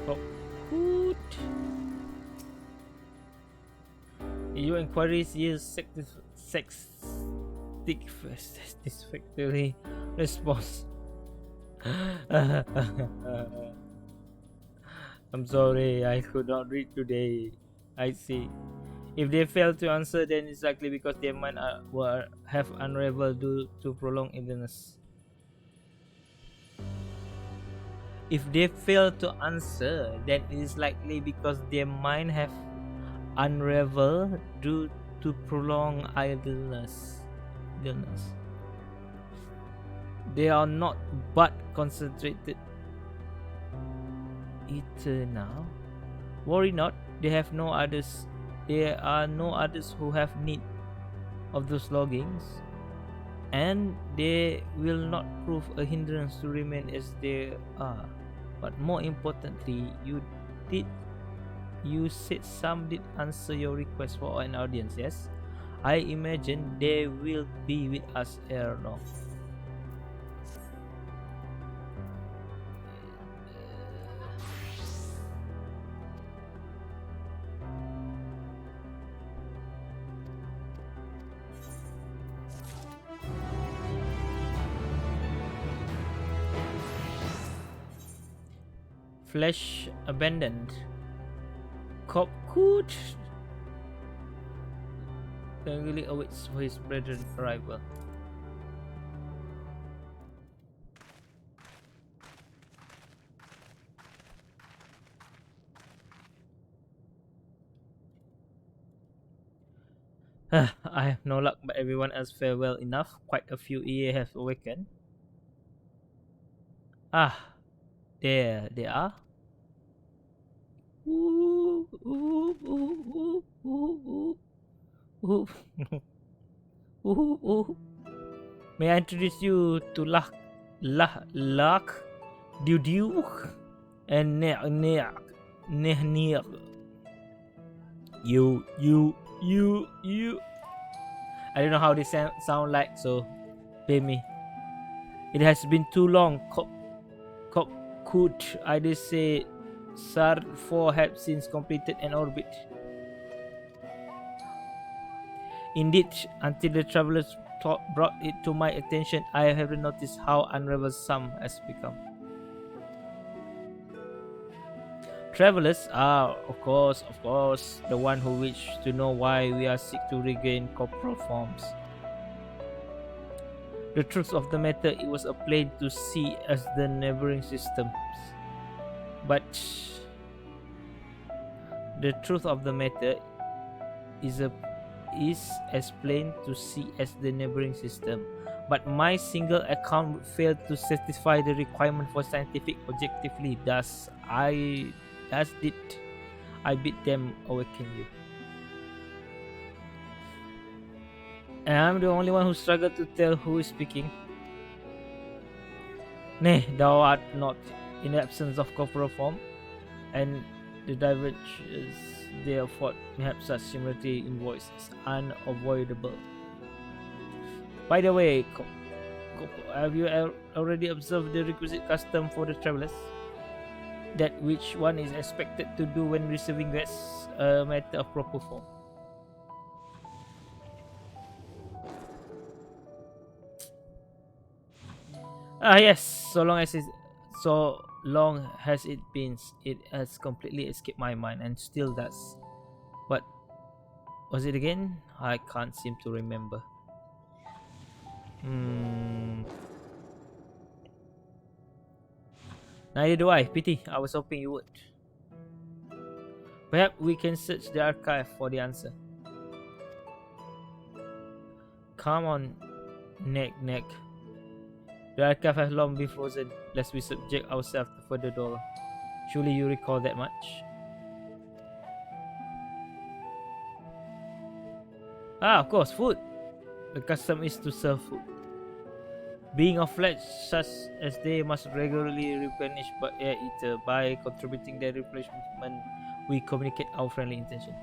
Oh. Hoot. Your inquiries yield satisfactory response. I'm sorry, I could not read today. I see. If they fail to answer, then it's likely because their mind have unraveled due to prolonged illness. If they fail to answer, then it is likely because their mind have unraveled due to prolonged idleness. They are not but concentrated eternal. Worry not, they have no others. There are no others who have need of those loggings, and they will not prove a hindrance to remain as they are. But more importantly, you said some did answer your request for an audience, yes? I imagine they will be with us ere long. Flesh abandoned. Copcoot eagerly awaits for his brethren's arrival. I have no luck, but everyone else fared well enough. Quite a few EA have awakened. Ah, there they are. Ooh, ooh, ooh, ooh, ooh, ooh, ooh, ooh. May I introduce you to Lak, Dudu, and Neh. You. I don't know how they sound like, so pay me. It has been too long. Could I just say SAR 4 had since completed an orbit. Indeed, until the travelers brought it to my attention, I haven't noticed how unraveled some has become. Travelers are, of course, the one who wish to know why we are seek to regain corporal forms. The truth of the matter, it was a plain to see as the neighboring systems. But the truth of the matter is as plain to see as the neighboring system. But my single account failed to satisfy the requirement for scientific objectively. Thus did I bid them awaken you. And I'm the only one who struggled to tell who is speaking. Nay, thou art not, in the absence of corporal form, and the diverges therefore perhaps such similarity in voice is unavoidable. By the way, have you already observed the requisite custom for the travelers? That which one is expected to do when receiving guests, a matter of proper form. Yes, so long has it been, it has completely escaped my mind and still does. What was it again? I can't seem to remember. Neither do I. Pity. I was hoping you would. Perhaps we can search the archive for the answer. Come on, neck. The archive has long been frozen, lest we subject ourselves to further dollar. Surely you recall that much? Ah, of course, food. The custom is to serve food. Being of flesh such as they must regularly replenish by air eater. By contributing their replenishment, we communicate our friendly intention.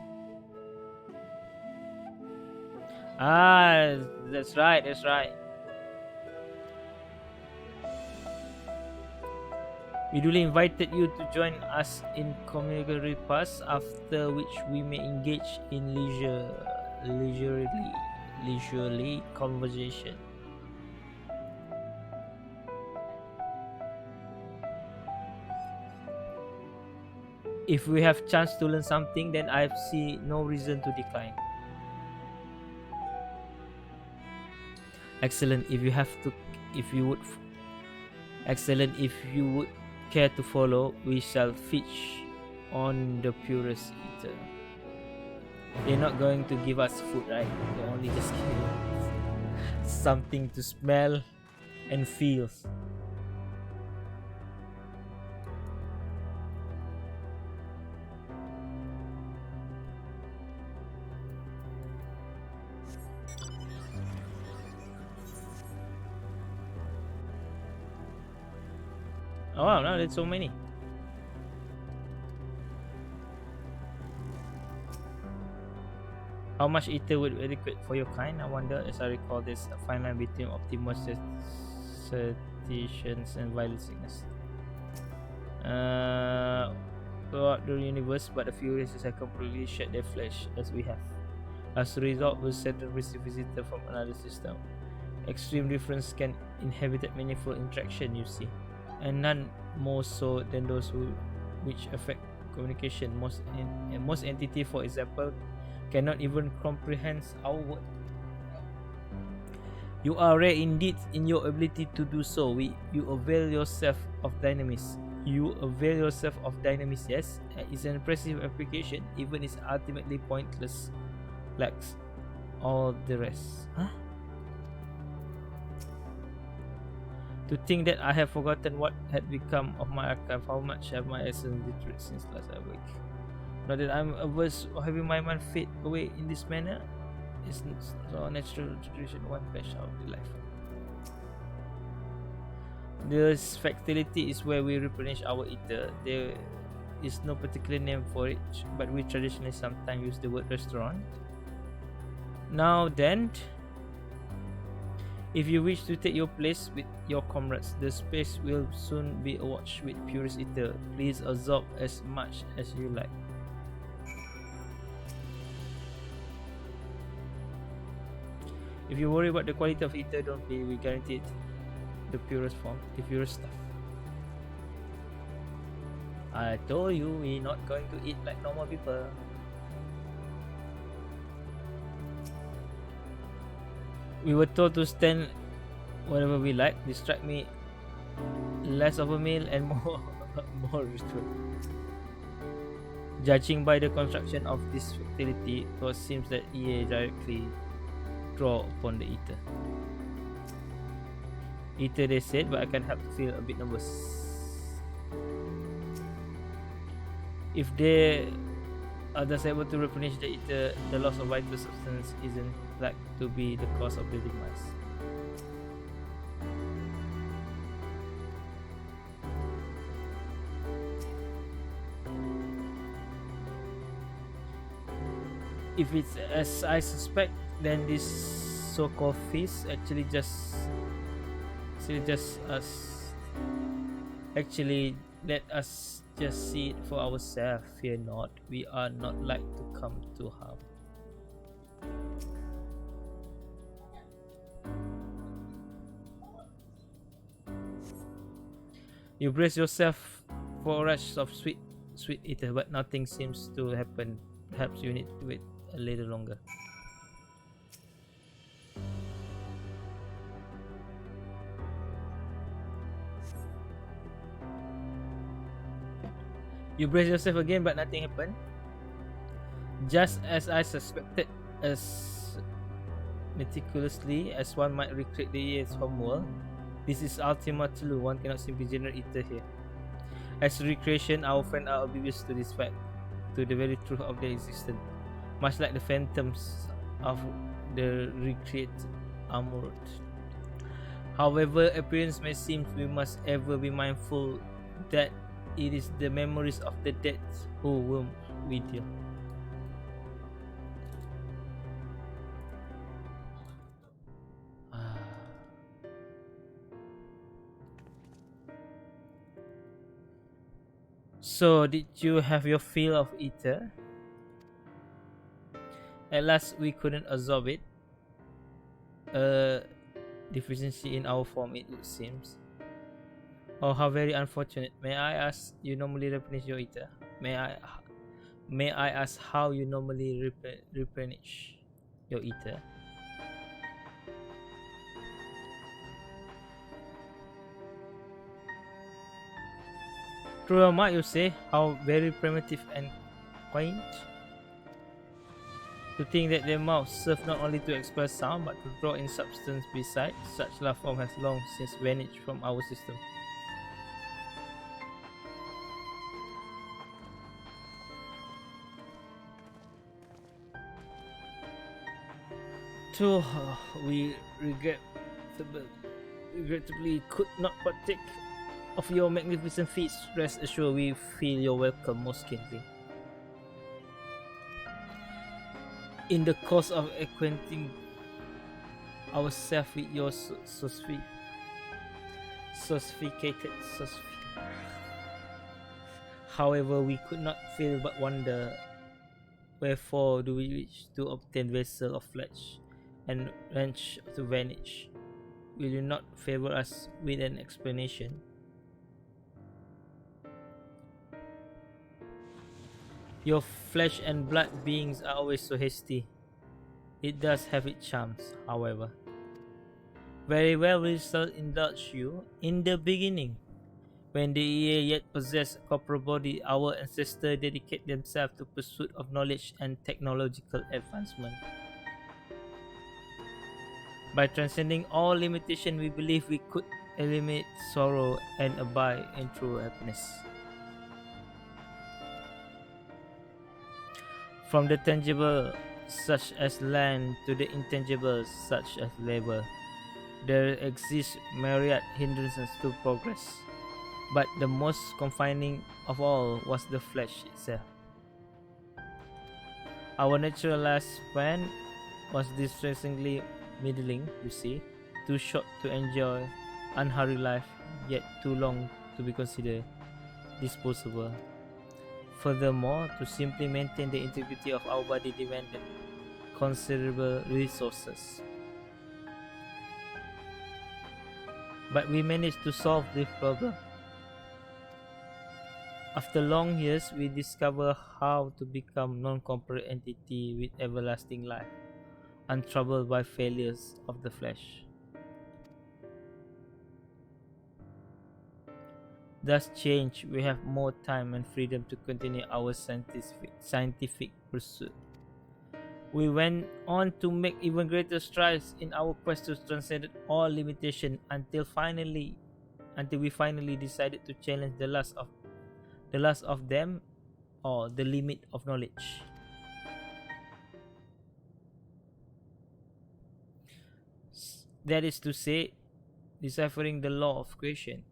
Ah, that's right. We duly invited you to join us in community pass, after which we may engage in leisurely conversation. If we have chance to learn something, then I see no reason to decline. Excellent. If you would care to follow, we shall feast on the purest eater. They're not going to give us food, right? They're only just giving us something to smell and feel. Oh wow, now there's so many. How much ether would be adequate for your kind? I wonder. As I recall, there's a fine line between optimal satiations and violent sickness. Throughout the universe, but a few races have completely shed their flesh, as we have. As a result, we Saturn receive visitor from another system. Extreme difference can inhibit meaningful interaction, you see, and none more so than those which affect communication. Most entity, for example, cannot even comprehend our word. You are rare indeed in your ability to do so. You avail yourself of dynamism. Yes, it's an impressive application, even it's ultimately pointless, lacks all the rest. Huh? To think that I have forgotten what had become of my archive, how much have my essence deteriorated since last I awake. Not that I'm averse of having my mind fade away in this manner. It's so natural tradition, one flash out of the life. This facility is where we replenish our ether. There is no particular name for it, but we traditionally sometimes use the word restaurant. Now then, if you wish to take your place with your comrades, the space will soon be awash with purest ether. Please absorb as much as you like. If you worry about the quality of ether, don't be. We guarantee it. The purest form, the purest stuff. I told you we're not going to eat like normal people. We were told to stand whatever we like. Distract me. Less of a meal and more ritual. Judging by the construction of this facility, it seems that EA directly draw upon the ether. Ether, they said, but I can't help to feel a bit nervous. If they are thus able to replenish the ether, the loss of vital substance isn't like to be the cause of the demise. If it's as I suspect, then this so-called feast actually let us just see it for ourselves. Fear not, we are not like to come to harm. You brace yourself for a rush of sweet ether, but nothing seems to happen. Perhaps you need to wait a little longer. You brace yourself again, but nothing happened. Just as I suspected, as meticulously as one might recreate the year's homeworld, this is Ultima Thule. One cannot simply generate ether here. As recreation, our friends are oblivious to this fact, to the very truth of their existence, much like the phantoms of the recreated armored. However appearance may seem, we must ever be mindful that it is the memories of the dead who will we deal. So, did you have your fill of ether? At last, we couldn't absorb it. A deficiency in our form, it would seem. Oh, how very unfortunate. May I ask, you normally replenish your ether? May I ask how you normally replenish your ether? Through a might, you say? How very primitive and quaint. To think that their mouths serve not only to express sound but to draw in substance besides, such life form has long since vanished from our system. So, we regrettably could not partake of your magnificent feast. Rest assured, we feel your welcome most keenly. In the course of acquainting ourselves with your sophisticated. However, we could not fail but wonder, wherefore do we wish to obtain vessel of flesh and wrench to vanish? Will you not favor us with an explanation? Your flesh and blood beings are always so hasty. It does have its charms, however. Very well, we shall indulge you. In the beginning, when the year yet possessed a corporal body, our ancestors dedicated themselves to pursuit of knowledge and technological advancement. By transcending all limitation, we believe we could eliminate sorrow and abide in true happiness. From the tangible, such as land, to the intangible, such as labor, there exist myriad hindrances to progress. But the most confining of all was the flesh itself. Our natural lifespan was distressingly middling, you see, too short to enjoy unhurried life, yet too long to be considered disposable. Furthermore, to simply maintain the integrity of our body demanded considerable resources. But we managed to solve this problem. After long years, we discover how to become non-corporeal entity with everlasting life, untroubled by failures of the flesh. Thus changed, we have more time and freedom to continue our scientific pursuit. We went on to make even greater strides in our quest to transcend all limitation until we finally decided to challenge the last of them, or the limit of knowledge. That is to say, deciphering the law of creation.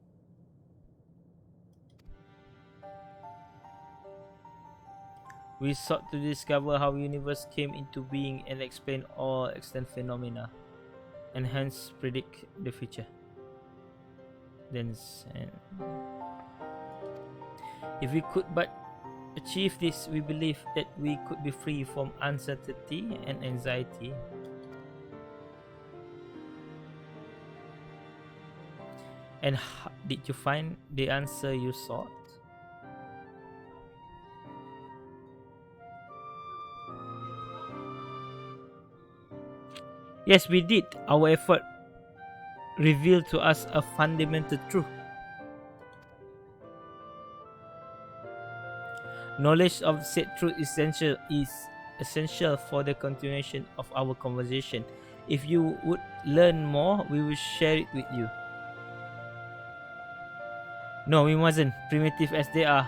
We sought to discover how the universe came into being and explain all extant phenomena, and hence predict the future. If we could but achieve this, we believe that we could be free from uncertainty and anxiety. And did you find the answer you sought? Yes, we did. Our effort revealed to us a fundamental truth. Knowledge of said truth is essential for the continuation of our conversation. If you would learn more, we will share it with you. No, we mustn't. Primitive as they are,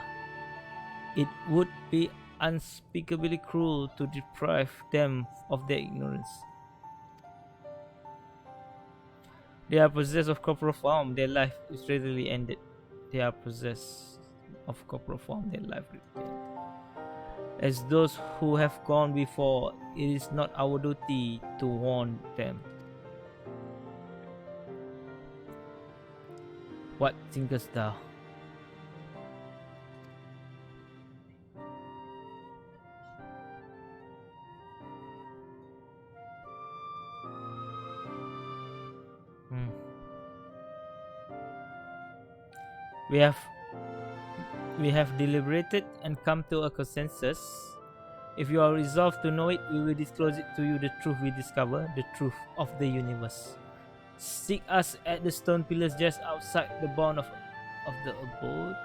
it would be unspeakably cruel to deprive them of their ignorance. They are possessed of corporal form, their life is readily ended. They are possessed of corporal form, their life is ended. As those who have gone before, it is not our duty to warn them. What thinkest thou? We have deliberated and come to a consensus. If you are resolved to know it, we will disclose it to you, the truth we discover, the truth of the universe. Seek us at the stone pillars just outside the bound of the abode,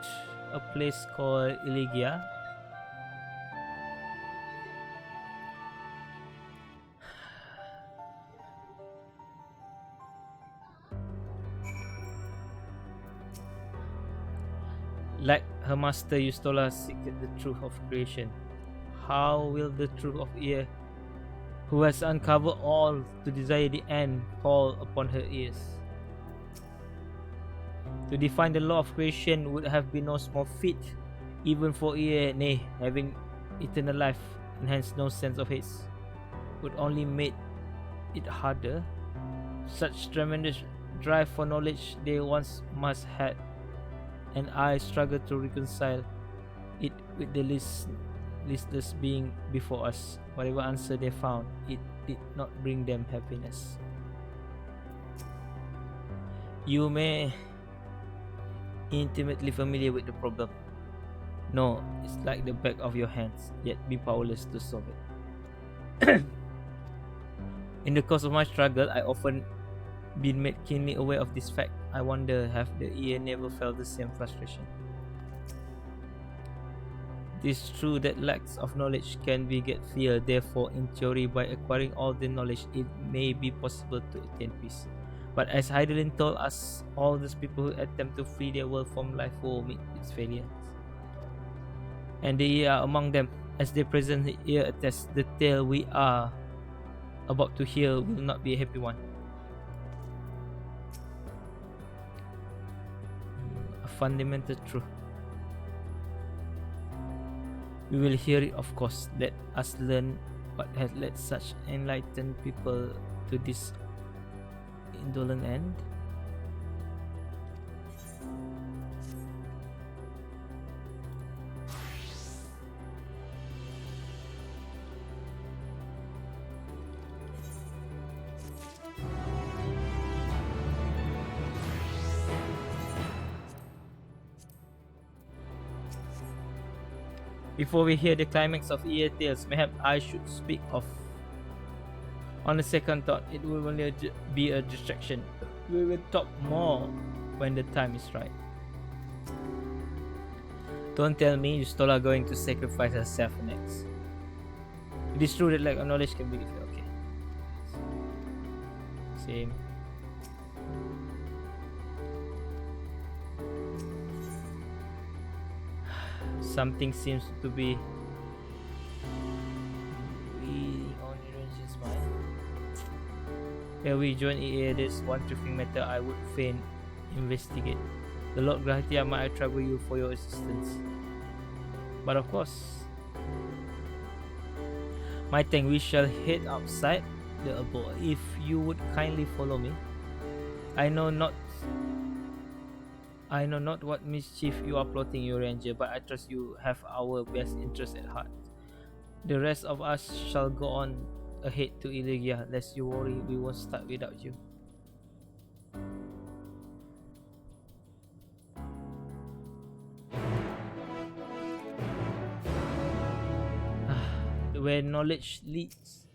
a place called Iligia. Like her master, Eustola seeketh the truth of creation. How will the truth of Ea, who has uncovered all to desire the end, fall upon her ears? To define the law of creation would have been no small feat, even for Ea, nay, having eternal life and hence no sense of haste, would only make it harder. Such tremendous drive for knowledge they once must had, and I struggled to reconcile it with the listless being before us. Whatever answer they found, it did not bring them happiness. You may intimately familiar with the problem. No, it's like the back of your hands, yet be powerless to solve it. In the course of my struggle, I often been made keenly aware of this fact. I wonder, have the ear never felt the same frustration? It is true that lacks of knowledge can beget fear. Therefore, in theory, by acquiring all the knowledge, it may be possible to attain peace. But as Heidelin told us, all those people who attempt to free their world from life will meet its failures. And they are among them. As they present here attest, the tale we are about to hear will not be a happy one. A fundamental truth. We will hear it, of course. Let us learn what has led such enlightened people to this indolent end. Before we hear the climax of EA Tales, mayhap I should speak of. On a second thought, it will only be a distraction. We will talk more when the time is right. Don't tell me Eustola going to sacrifice herself next. It is true that lack of knowledge can be difficult. Okay. Same. Something seems to be reading on the ranger's mind. Here we join EA. There's one tripping matter I would fain investigate. The Lord Gratia might I trouble you for your assistance. But of course, my thing, we shall head outside the abode. If you would kindly follow me. I know not what mischief you are plotting, your ranger, but I trust you have our best interest at heart. The rest of us shall go on ahead to Iligia. Lest you worry, we won't start without you. Where knowledge leads.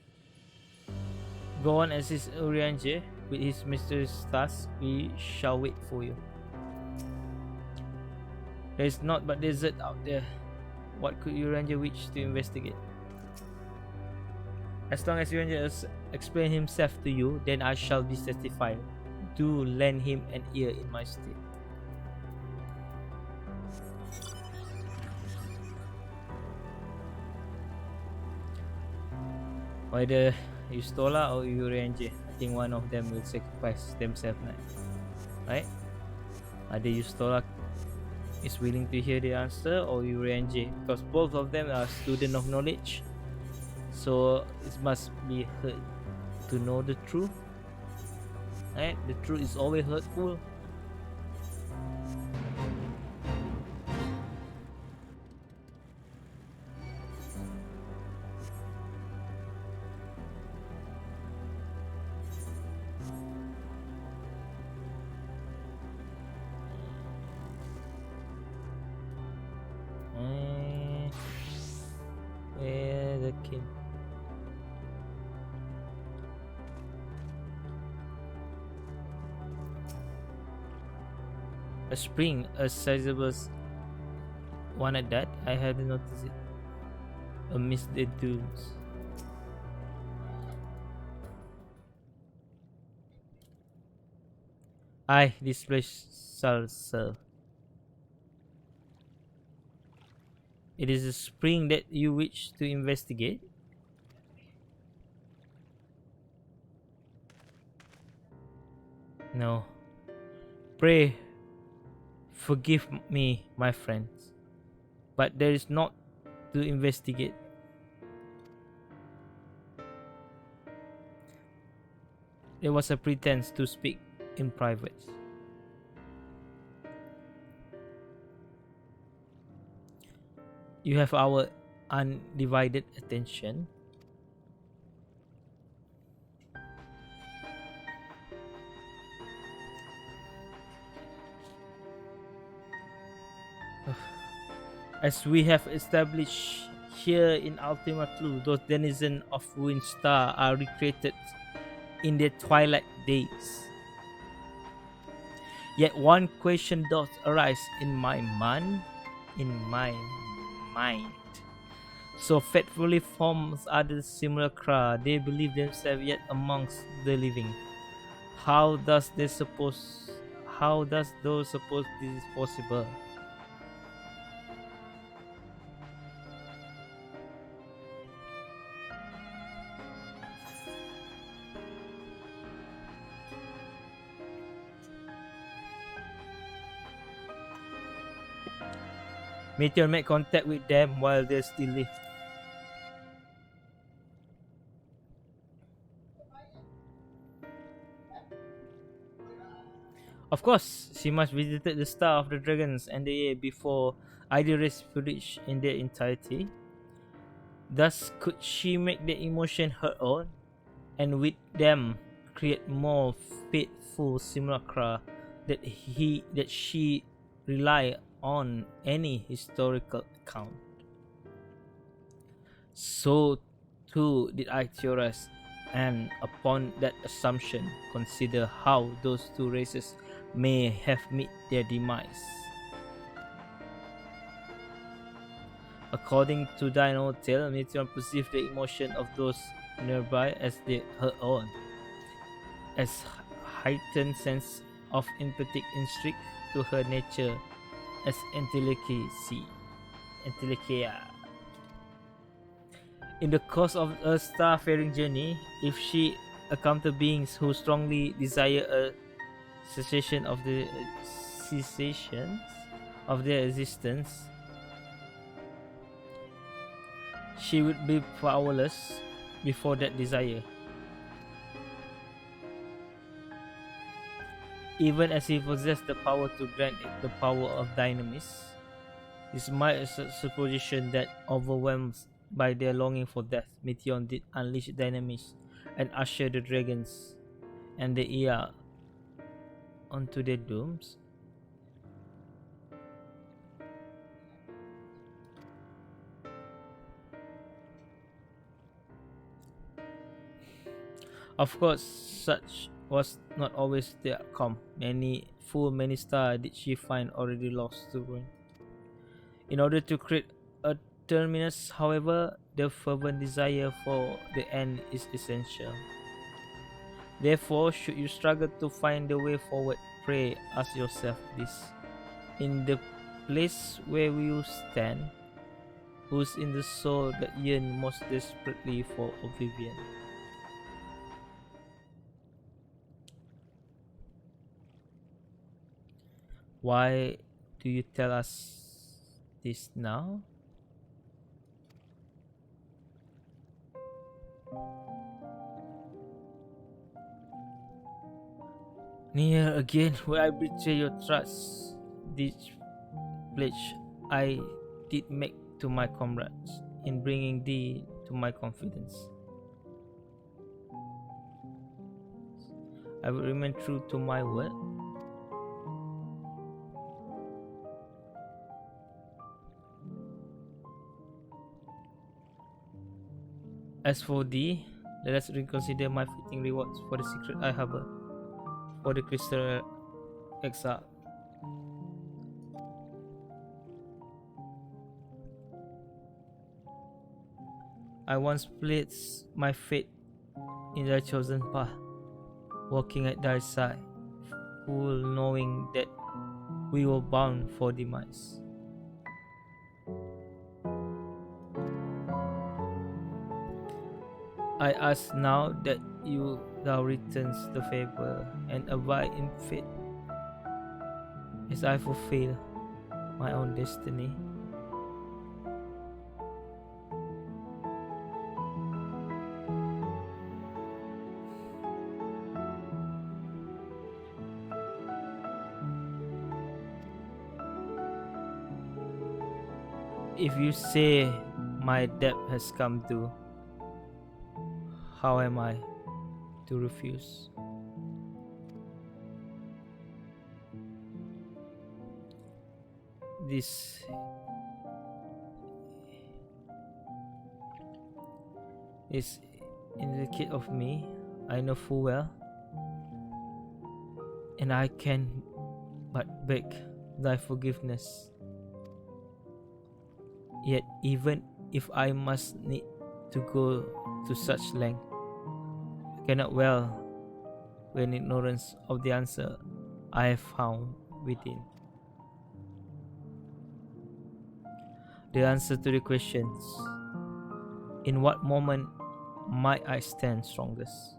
Go on, assist Urianger with his mysterious task. We shall wait for you. There is naught but desert out there. What could Uranger wish to investigate? As long as Uranger explain himself to you, then I shall be satisfied. Do lend him an ear in my stead. Whether Yustola or Uranger, I think one of them will sacrifice themselves next. Right? Either Yustola is willing to hear the answer or Uranger, because both of them are student of knowledge. So it must be heard to know the truth. Right? The truth is always hurtful. Where the king? A spring, a sizable one at that. I hadn't noticed it amidst the dunes. Aye, this place shall serve. It is a spring that you wish to investigate. No. Pray, forgive me, my friends. But there is not to investigate. There was a pretense to speak in private. You have our undivided attention. As we have established here in Ultima Thule, those denizens of Ruined Star are recreated in their twilight days. Yet one question does arise in my mind. So faithfully forms other simulacra, they believe themselves yet amongst the living. How does those suppose this is possible? Meteor made contact with them while they still live. Of course, she must visited the Star of the Dragons and the air before either race footage in their entirety. Thus, could she make the emotion her own, and with them create more faithful simulacra that she rely on any historical account? So too did I theorize, and upon that assumption consider how those two races may have met their demise. According to thine own tale, Meteor perceived the emotion of those nearby as her own, as heightened sense of empathic instinct to her nature as entelechia. In the course of a star-faring journey, if she encounter beings who strongly desire a cessation of their existence, she would be powerless before that desire. Even as he possessed the power to grant it the power of dynamis, this might is a supposition that overwhelmed by their longing for death, Meteon did unleash dynamis and usher the dragons and the Ea onto their dooms. Of course, such was not always the outcome. Many stars did she find already lost to ruin. In order to create a terminus, however, the fervent desire for the end is essential. Therefore, should you struggle to find the way forward, pray, ask yourself this. In the place where we will stand, who's in the soul that yearn most desperately for oblivion? Why do you tell us this now? Near again will I betray your trust. This pledge I did make to my comrades in bringing thee to my confidence. I will remain true to my word. As for thee, let us reconsider my fitting rewards for the secret I harbor, for the crystal exile. I once placed my fate in thy chosen path, walking at thy side, full knowing that we were bound for demise. I ask now that thou returns the favor and abide in faith, as I fulfill my own destiny. If you say my debt has come due, how am I to refuse? This is indelicate of me, I know full well, and I can but beg thy forgiveness. Yet even if I must need to go to such length, I cannot well in ignorance of the answer I have found within. The answer to the questions, in what moment might I stand strongest?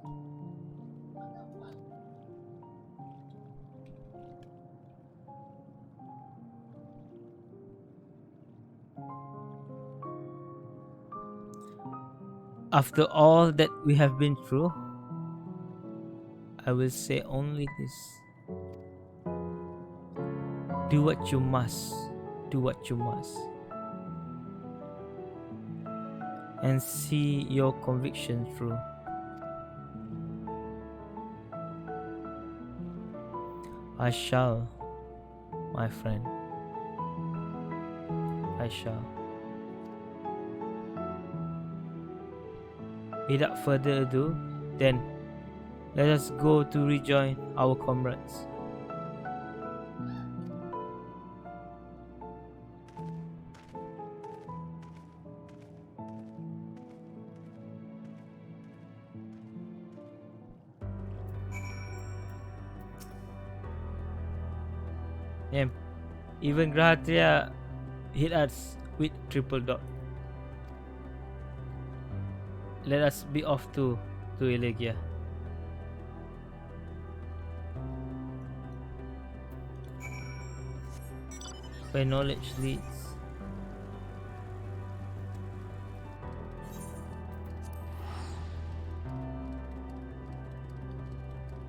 After all that we have been through, I will say only this. Do what you must, do what you must, and see your conviction through. I shall, my friend, I shall. Without further ado, then, let us go to rejoin our comrades. Damn, even Grahatria hit us with triple dot. Let us be off to Elegia. Where knowledge leads.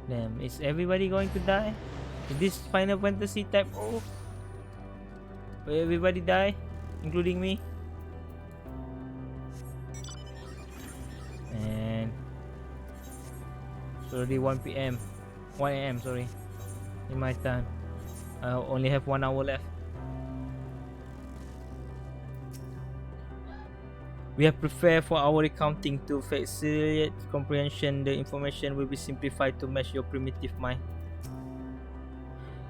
Damn, is everybody going to die? Is this Final Fantasy type O? Will everybody die? Including me? And it's already 1 p.m. 1 a.m. sorry. In my time. I only have 1 hour left. We have prepared for our recounting to facilitate comprehension. The information will be simplified to match your primitive mind.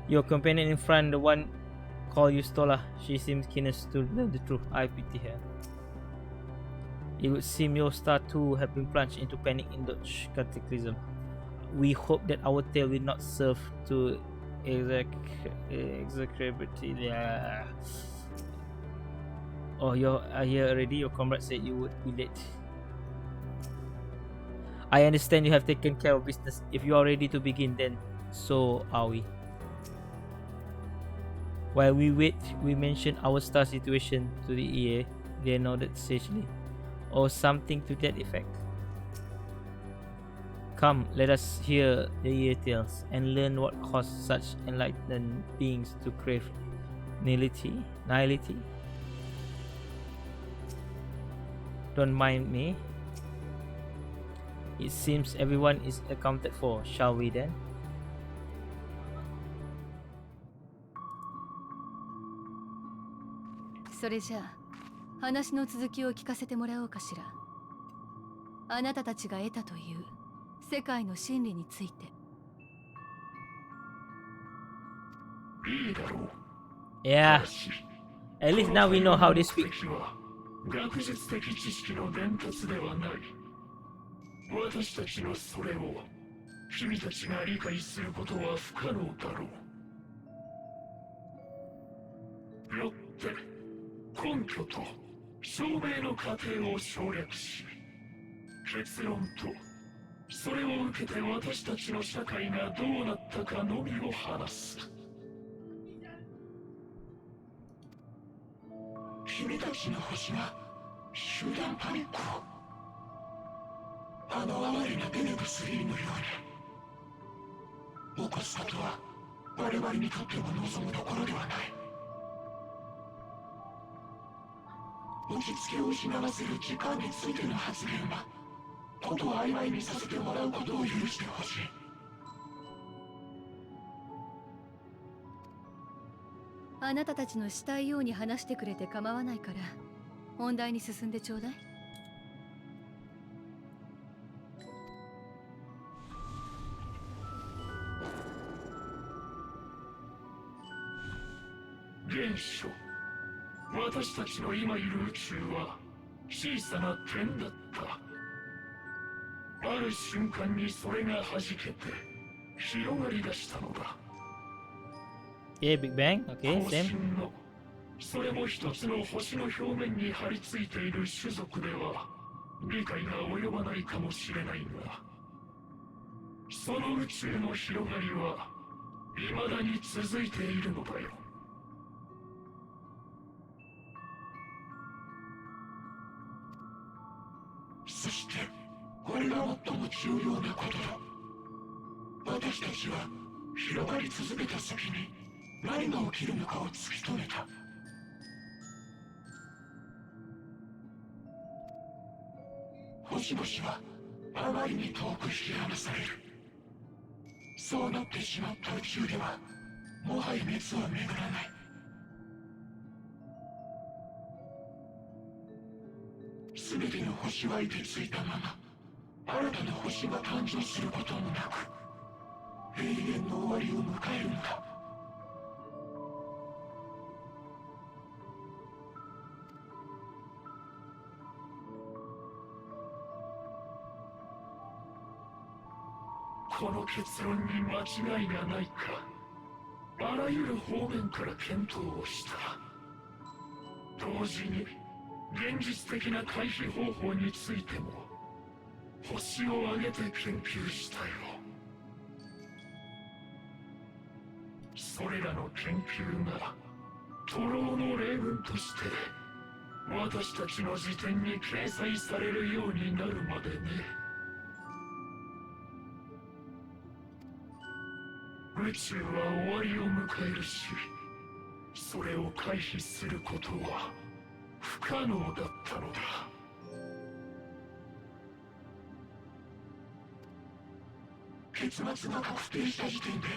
Your companion in front, the one call you Stola. She seems keen to learn the truth. I pity her. It would seem your star too have been plunged into panic in Dutch cataclysm. We hope that our tale will not serve to exacerbate. Yeah. Oh, you're here already. Your comrade said you would be late. I understand you have taken care of business. If you are ready to begin, then so are we. While we wait, we mention our star situation to the EA. They nodded sagely, or something to that effect. Come, let us hear the EA tales and learn what caused such enlightened beings to crave nihility. Don't mind me. It seems everyone is accounted for. Shall we then?それじゃあ話の続きを聞かせてもらおうかしら。あなたたちが得たという世界の真理について。いいだろう。 Yeah. At least now we know how they speak. 学術的知識の伝達ではない。私たちのそれを君たちが理解することは不可能だろう。よって根拠と証明の過程を省略し、結論とそれを受けて私たちの社会がどうなったかのみを話す。君たちの星が集団パニックを、あの哀れなベネブ3のように起こすことは我々にとっても望むところではない。落ち着きを失わせる時間についての発言はことを曖昧にさせてもらうことを許してほしい。あなたたちのしたいように話してくれて構わないから本題に進んでちょうだい。現象、私たちの今いる宇宙は小さな点だった。ある瞬間にそれが弾けて広がり出したのだ。Yeah, Big Bang. Okay, 星 same. のそれも一つの星の表面に張り付いている種族では理解が及ばないかもしれないが、その宇宙の広がりは未だに続いているのだよ。そしてこれが最も重要なことだ。私たちは広がり続けた先に何が起きるのかを突き止めた。星々はあまりに遠く引き離される。そうなってしまった宇宙ではもはや熱は巡らない。すべての星は凍てついたまま新たな星が誕生することもなく永遠の終わりを迎えるのだ。この結論に間違いがないか、あらゆる方面から検討をした。同時に現実的な回避方法についても星を挙げて研究したよ。それらの研究が徒労の例文として私たちの辞典に掲載されるようになるまでね。宇宙は終わりを迎えるし、それを回避することは不可能だったのだ。結末が確定した時点で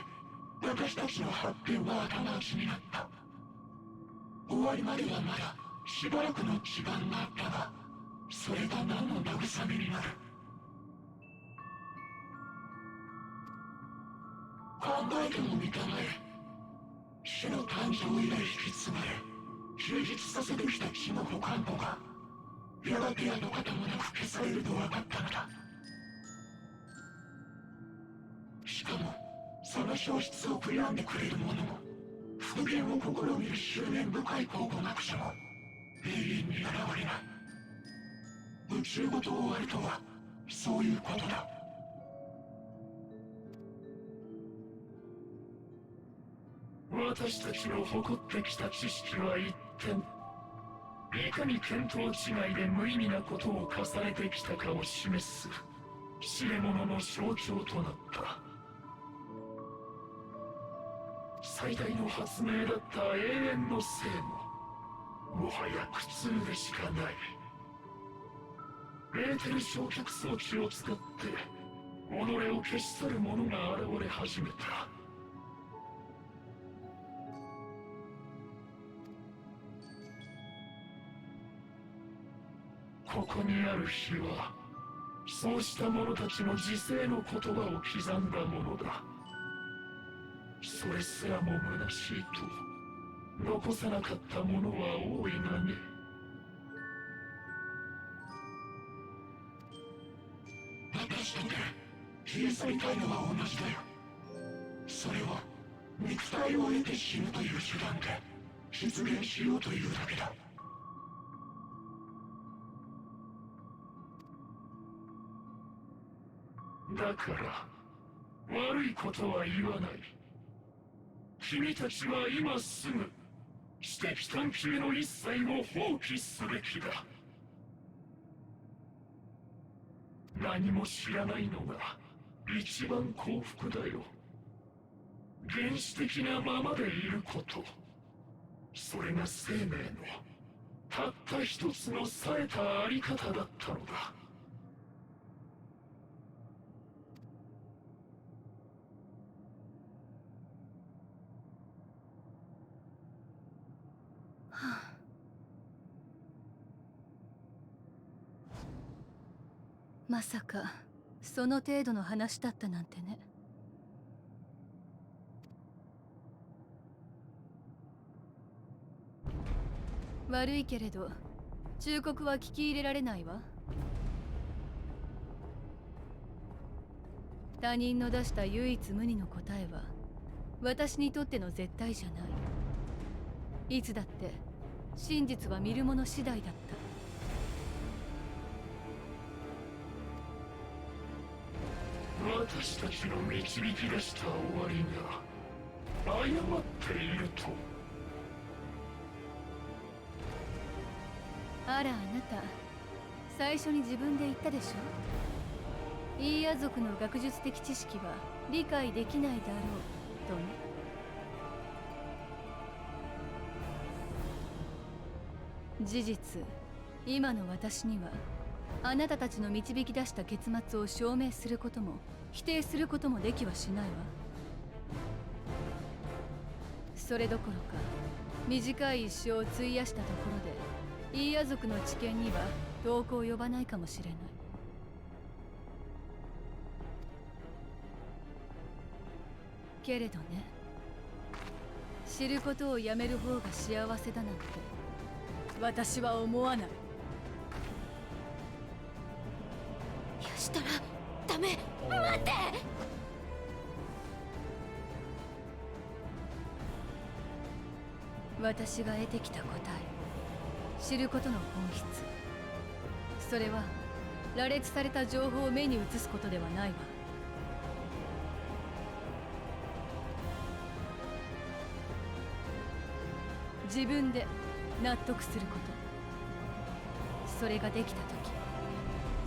私たちの発展は頭打ちになった。終わりまではまだしばらくの時間があったが、それが何の慰めになる。考えてもみたまえ。主の誕生以来引き継がれ充実させてきた血の保管庫がやがて跡形もなく消されると分かったのだ。しかもその消失を悔やんでくれる者も復元を試みる執念深い考古学者も永遠に現れない。宇宙ごと終わるとはそういうことだ。私たちの誇ってきた知識は一転、いかに見当違いで無意味なことを重ねてきたかを示す知れ者の象徴となった。最大の発明だった永遠の生ももはや苦痛でしかない。エーテル焼却装置を使って己を消し去る者が現れ始めた。ここにある火はそうした者たちの自世の言葉を刻んだものだ。それすらも虚しいと残さなかった者は多いがね。私とて消え去りたいのは同じだよ。それは肉体を得て死ぬという手段で実現しようというだけだ。だから悪いことは言わない。君たちは今すぐ知的探求の一切を放棄すべきだ。何も知らないのが一番幸福だよ。原始的なままでいること、それが生命のたった一つの冴えたあり方だったのだ。まさかその程度の話だったなんてね。悪いけれど忠告は聞き入れられないわ。他人の出した唯一無二の答えは私にとっての絶対じゃない。いつだって真実は見る者次第だった。私たちの導き出した終わりが誤っていると。あら、あなた最初に自分で言ったでしょ。イーヤ族の学術的知識は理解できないだろうとね。事実、今の私にはあなたたちの導き出した結末を証明することも否定することもできはしないわ。それどころか短い一生を費やしたところでイーヤ族の知見には遠く及ばないかもしれない。けれどね、知ることをやめる方が幸せだなんて私は思わない。したらダメ。待って。私が得てきた答え、知ることの本質、それは羅列された情報を目に映すことではないわ。自分で納得すること。それができた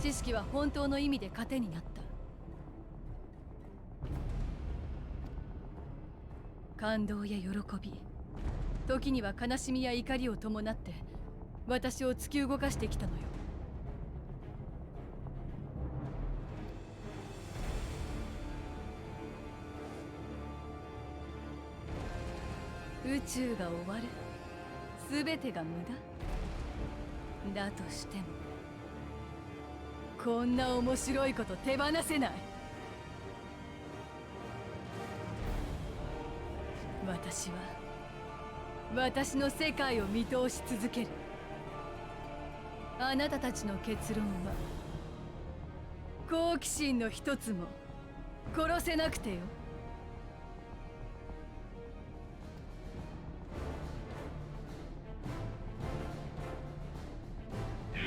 時、知識は本当の意味で糧になった。感動や喜び、時には悲しみや怒りを伴って私を突き動かしてきたのよ。宇宙が終わる、全てが無駄だとしても、こんな面白いこと手放せない。私は私の世界を見通し続ける。あなたたちの結論は好奇心の一つも殺せなくてよ。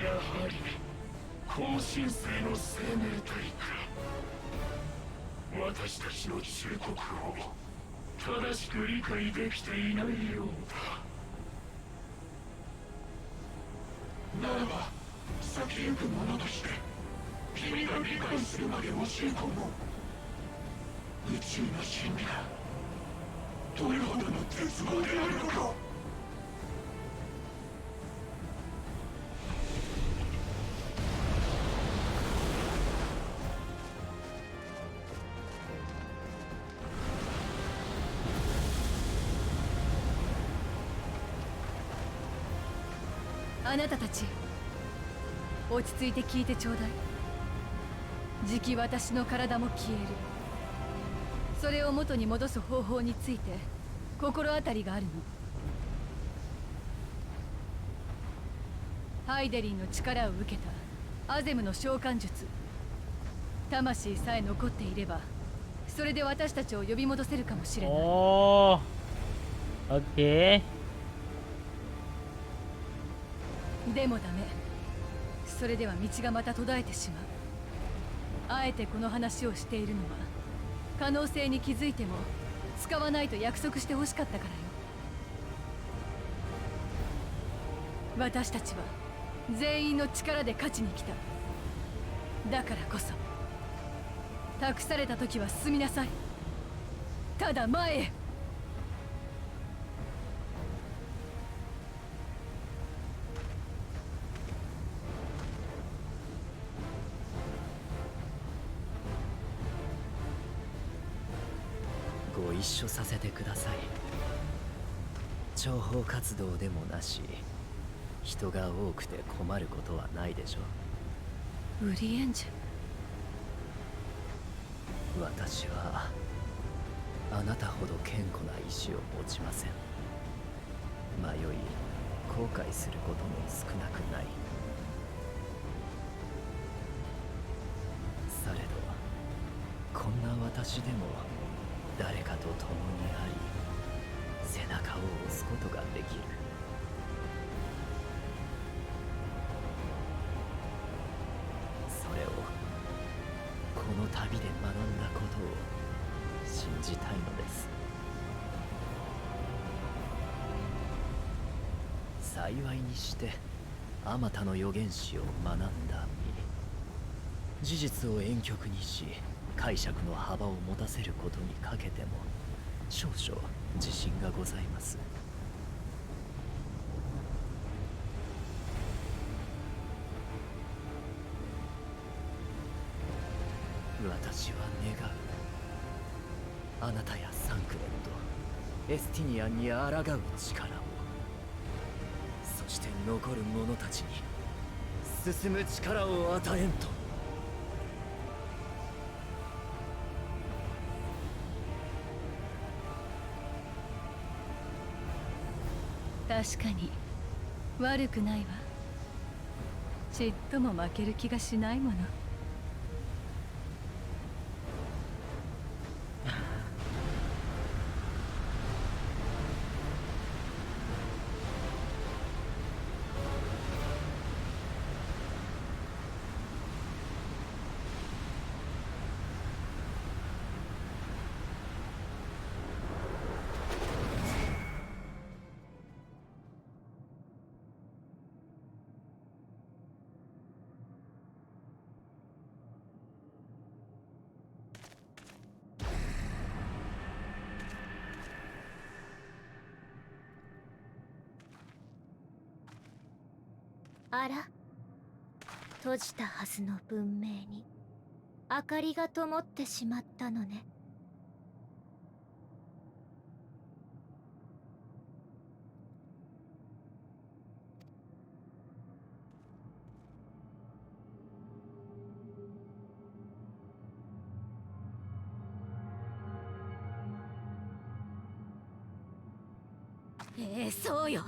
やはり後進生の生命体か。私たちの忠告を正しく理解できていないようだ。ならば先行く者として君が理解するまで教え込もう。宇宙の真理がどれほどの絶望であるのか。あなたたち、落ち着いて聞いてちょうだい。じき私の体も消える。それを元に戻す方法について心当たりがあるの。ハイデリンの力を受けたアゼムの召喚術。魂さえ残っていればそれで私たちを呼び戻せるかもしれない。Oh, oke. でもダメ。それでは道がまた途絶えてしまう。あえてこの話をしているのは可能性に気づいても使わないと約束してほしかったからよ。私たちは全員の力で勝ちに来た。だからこそ託された時は進みなさい。ただ前へ。ご一緒させてください。諜報活動でもなし、人が多くて困ることはないでしょウリエンジう。私はあなたほど堅固な意志を持ちません。迷い後悔することも少なくない。されどこんな私でも誰かと共にあり背中を押すことができる。それをこの旅で学んだことを信じたいのです。幸いにしてあまたの預言者を学んだ身、事実を婉曲にし解釈の幅を持たせることにかけても少々自信がございます。私は願う。あなたやサンクレット、エスティニアンに抗う力を、そして残る者たちに進む力を与えんと。確かに悪くないわ。ちっとも負ける気がしないもの。あら、閉じたはずの文明に明かりが灯ってしまったのね。そうよ。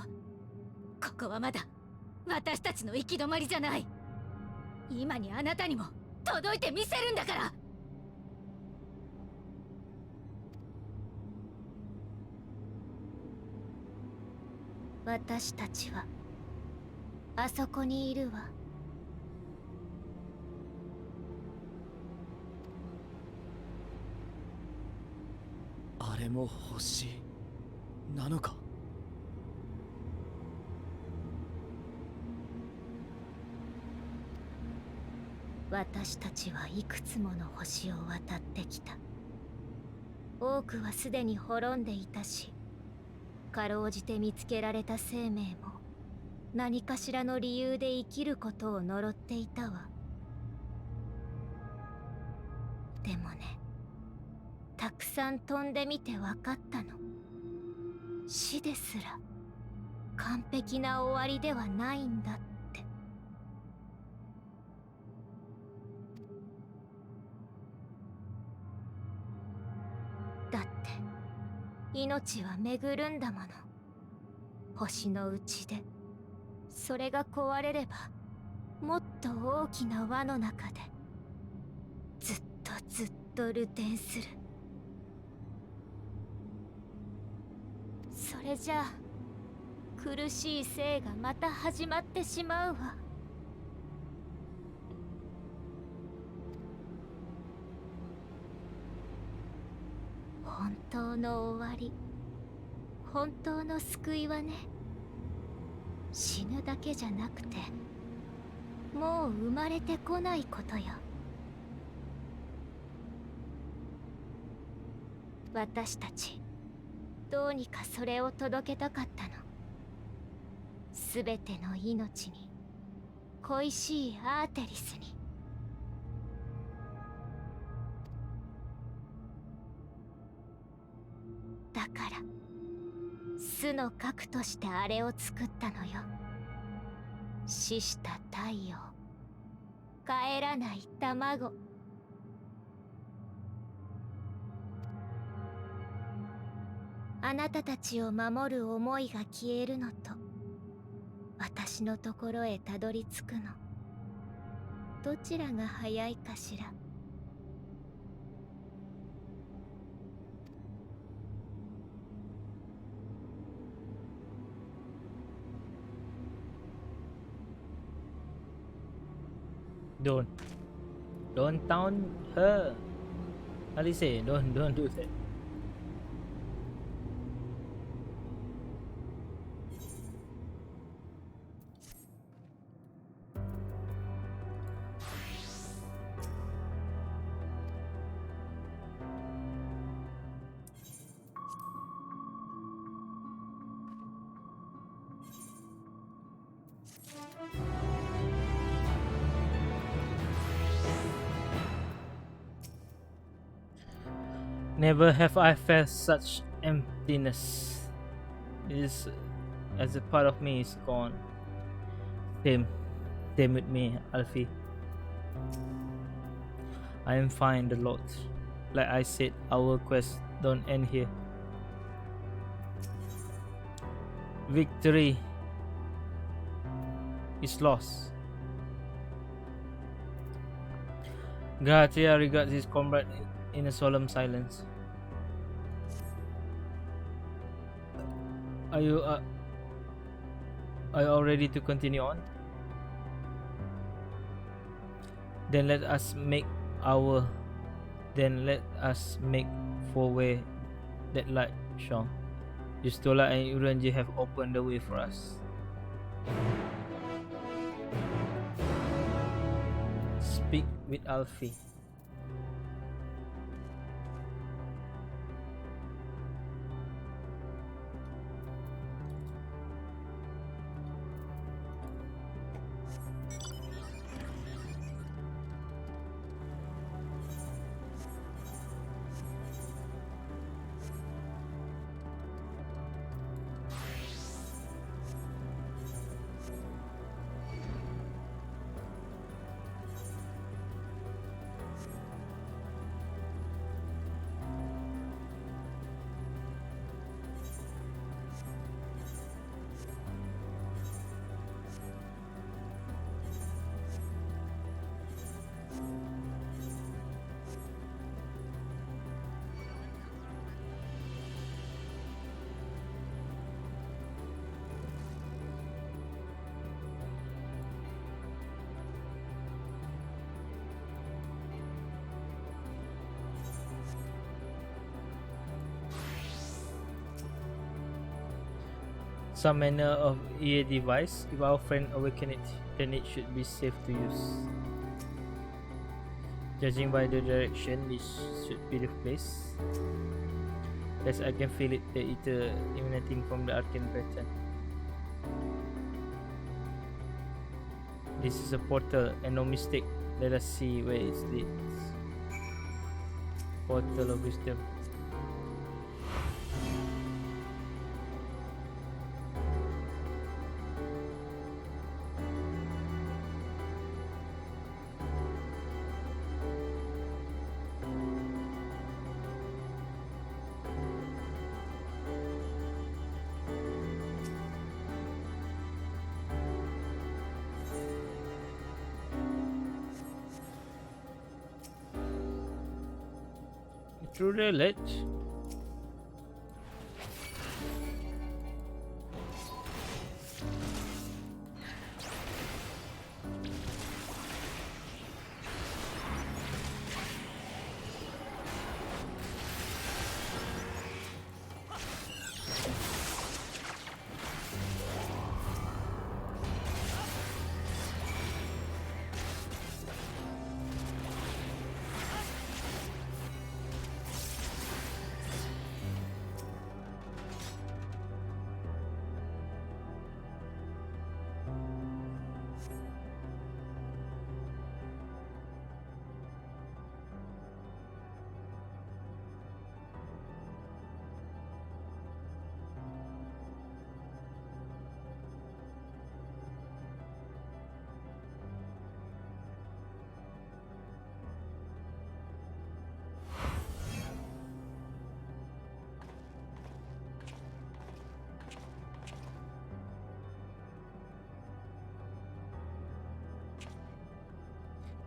ここはまだ私たちの行き止まりじゃない。今にあなたにも届いてみせるんだから。私たちはあそこにいるわ。あれも星なのか。私たちはいくつもの星を渡ってきた。多くはすでに滅んでいたし、かろうじて見つけられた生命も何かしらの理由で生きることを呪っていたわ。でもね、たくさん飛んでみて分かったの。死ですら完璧な終わりではないんだって。だって命は巡るんだもの。星の内でそれが壊れれば、もっと大きな輪の中でずっと流転する。それじゃあ苦しい生がまた始まってしまうわ。本当の終わり、本当の救いはね、死ぬだけじゃなくて、もう生まれてこないことよ。私たちどうにかそれを届けたかったの。すべての命に、恋しいアーテリスに。だから巣の核としてあれを作ったのよ。死した太陽、帰らない卵。あなたたちを守る思いが消えるのと、私のところへたどり着くの、どちらが早いかしら。Don't taunt her. How do you say? Don't do that. Never have I felt such emptiness. It is as a part of me is gone. Same with me, Alfie. I am fine, the Lord. Like I said, our quest don't end here. Victory is lost. Gratia regards his comrade in a solemn silence. Are you all ready to continue on? Then let us make for where that light shone. Justola and Uranji have opened the way for us. Speak with Alfie. some manner of EA device. If our friend awaken it, then it should be safe to use. Judging by the direction, this should be the place. Yes, I can feel it, the ether emanating from the arcane pattern. This is a portal and no mistake. Let us see where it leads. Portal of wisdom. Through the ledge.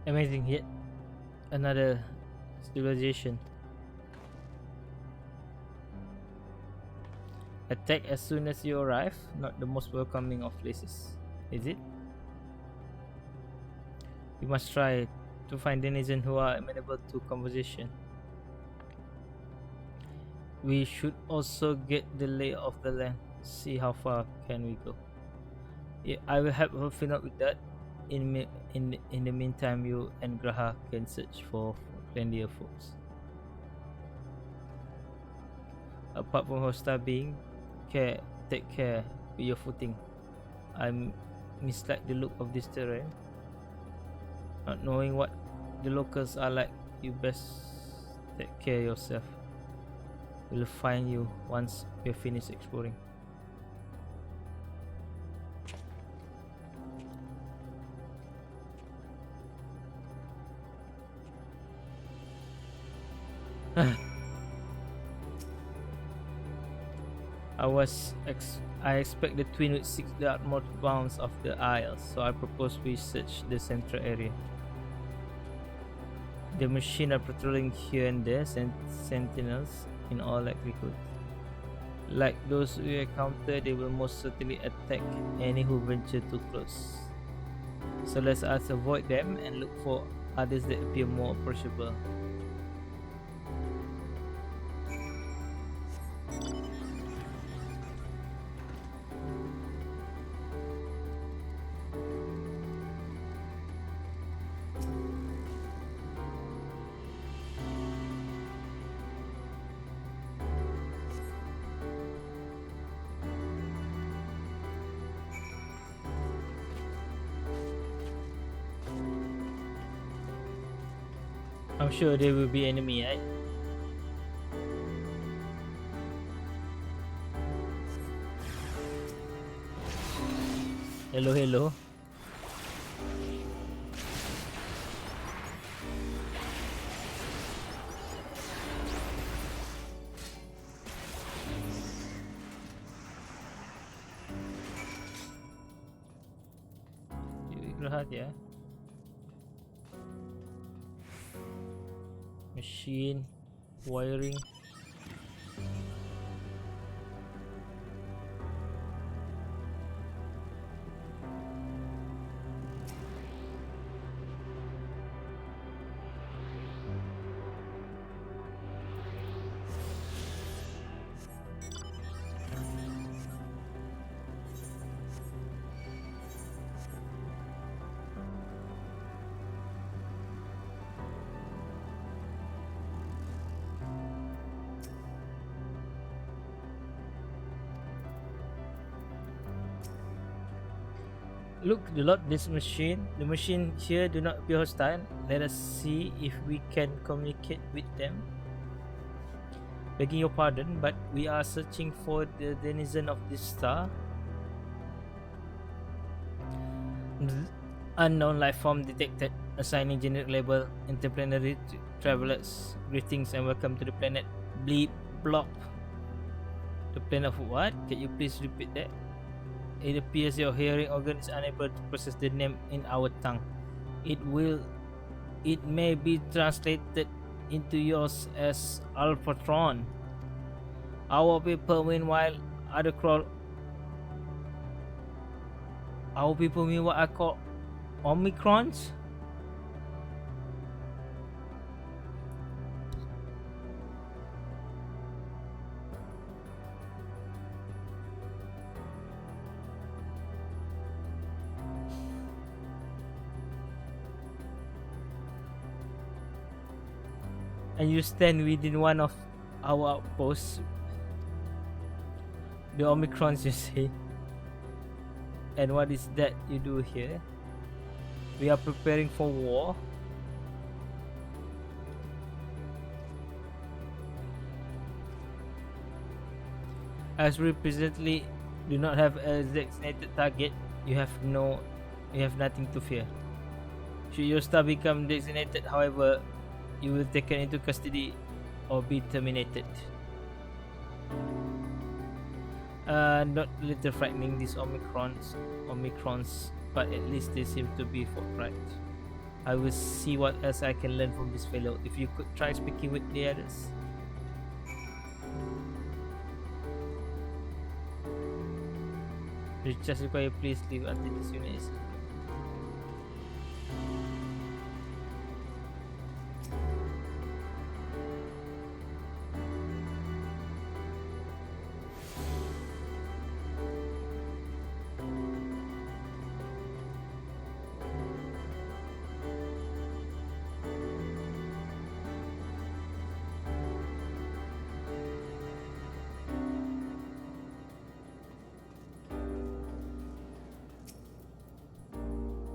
Amazing, yet another civilization. Attack as soon as you arrive, not the most welcoming of places, is it? We must try to find denizens who are amenable to conversation. We should also get the lay of the land, see how far can we go. Yeah, I will help her fill up with that. In the meantime, you and Graha can search for friendlier folks. Apart from hostile being, take care with your footing. I mislike the look of this terrain. Not knowing what the locals are like, you best take care of yourself. We'll find you once we're finished exploring. I expect the twin would seek the utmost bounds of the Isles, so I propose we search the central area. The machine are patrolling here and there, sentinels in all likelihood. Like those we encounter, they will most certainly attack any who venture too close. So let us avoid them and look for others that appear more approachable. I'm sure there will be enemy, right? Hello, hello. Lihat ya. Machine wiring. Look, the machine here do not appear hostile. Let us see if we can communicate with them. Begging your pardon, but we are searching for the denizen of this star. Unknown life form detected. Assigning generic label interplanetary travelers. Greetings and welcome to the planet Bleep Blob. The planet of what? Can you please repeat that? It appears your hearing organ is unable to process the name in our tongue. It may be translated into yours as Alphatron. Our people meanwhile are called Omicrons. And you stand within one of our outposts. The Omicrons, you say. And what is that you do here? We are preparing for war. As we presently do not have a designated target, you have nothing to fear. Should your star become designated, however, you will be taken into custody or be terminated. Not a little frightening, these Omicrons, but at least they seem to be forthright. I will see what else I can learn from this fellow. If you could try speaking with the others. Just require please leave until this unit is.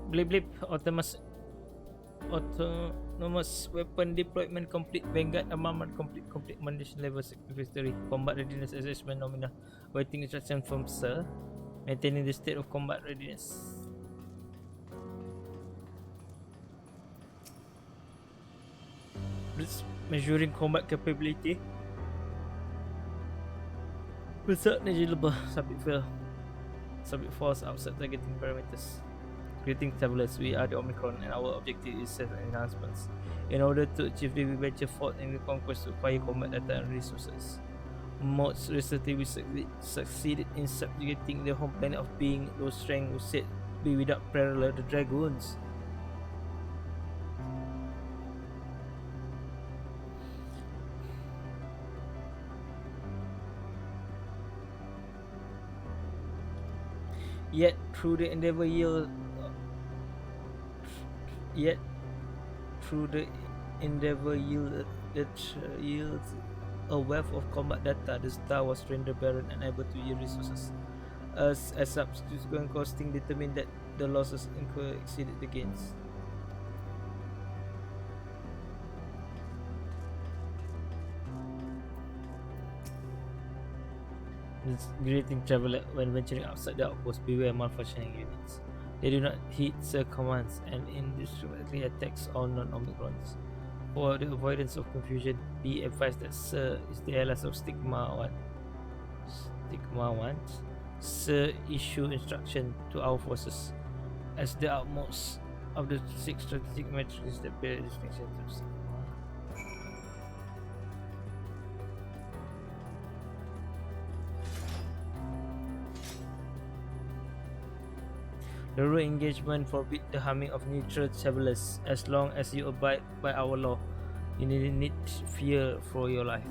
Blip blip. Autonomous weapon deployment complete. Vanguard armament complete. Complete munition level 6 victory. Combat readiness assessment nominal. Waiting instruction from Sir. Maintaining the state of combat readiness. This measuring combat capability. Result negligible. Subject fail. Subject falls outside targeting parameters. Greetings travelers, we are the Omicron and our objective is self-enhancements. In order to achieve this, we venture forth in the conquest to acquire combat data and resources. Most recently, we succeeded in subjugating the home planet of being those strength who said be without parallel, the Dragoons. Yet through the endeavor yields a wealth of combat data, the star was rendered barren and unable to yield resources. As subsequent costing determined that the losses incurred exceeded the gains. Greeting traveler, when venturing outside the outpost, beware malfunctioning units. They do not heed Sir commands and indiscriminately attacks all non-Omicrons. For the avoidance of confusion, be advised that Sir is the alias of Stigma 1. Sir issue instruction to our forces as the outmost of the 6 strategic metrics that bear distinction to Stigma. The rule engagement forbid the harming of neutral travelers. As long as you abide by our law, you need fear for your life.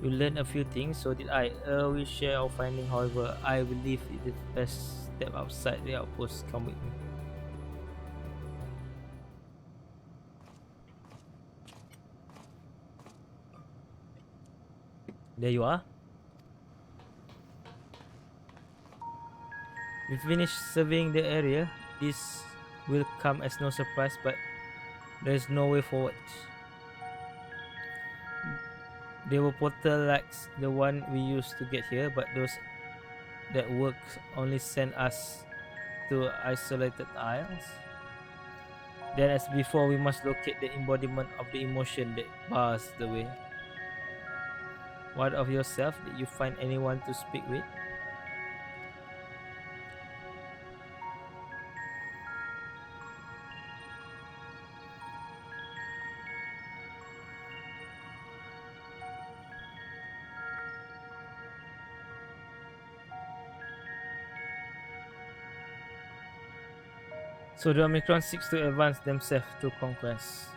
You learn a few things, so did I. We share our finding, however, I believe it is best step outside the outpost. Come with me. There you are. We finished surveying the area. This will come as no surprise, but there's no way forward. There were portal like the one we used to get here, but those that work only send us to isolated isles. Then, as before, we must locate the embodiment of the emotion that bars the way. What of yourself? Did you find anyone to speak with? So the Omicron seeks to advance themselves to conquest.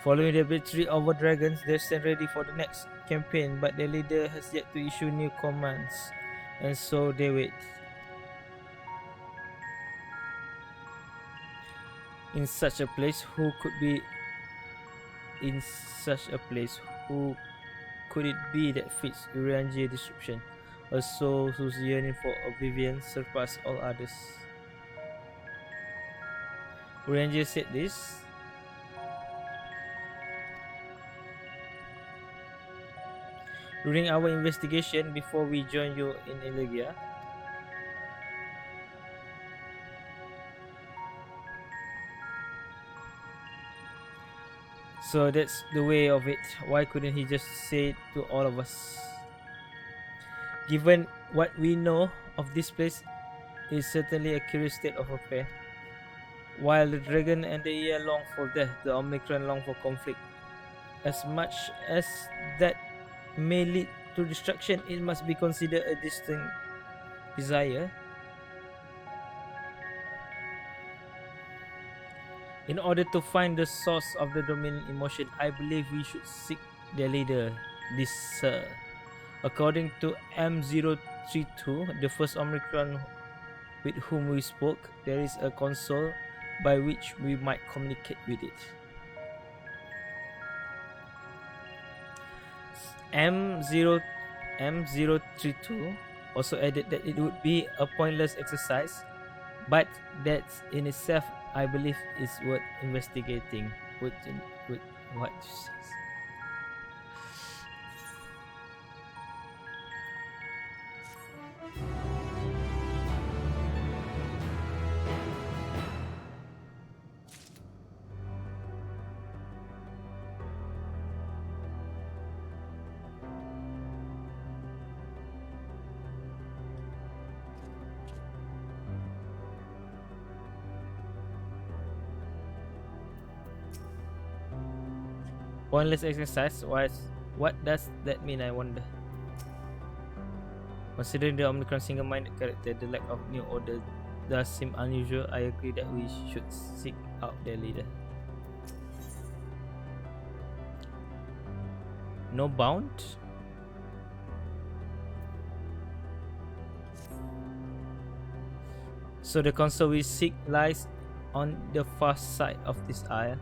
Following the victory over dragons, they stand ready for the next campaign, but their leader has yet to issue new commands, and so they wait. In such a place, who could be in such a place? Who could it be that fits Urianji's description? A soul whose yearning for oblivion surpasses all others. Urianji said this. During our investigation before we joined you in Elegia, so that's the way of it. Why couldn't he just say it to all of us? Given what we know of this place, it's certainly a curious state of affair. While the dragon and the EA long for death, the Omicron long for conflict. As much as that may lead to destruction, it must be considered a distinct desire. In order to find the source of the dominant emotion, I believe we should seek their leader, this Sir. According to M032, the first Omicron with whom we spoke, there is a console by which we might communicate with it. M032 also added that it would be a pointless exercise, but that in itself, I believe, is worth investigating. What pointless exercise? What does that mean, I wonder? Considering the Omicron single-minded character, the lack of new order does seem unusual. I agree that we should seek out their leader. No bound? So the console we seek lies on the far side of this isle.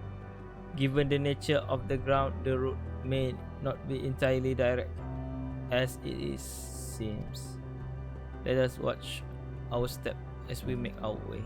Given the nature of the ground, the road may not be entirely direct, as it seems. Let us watch our step as we make our way.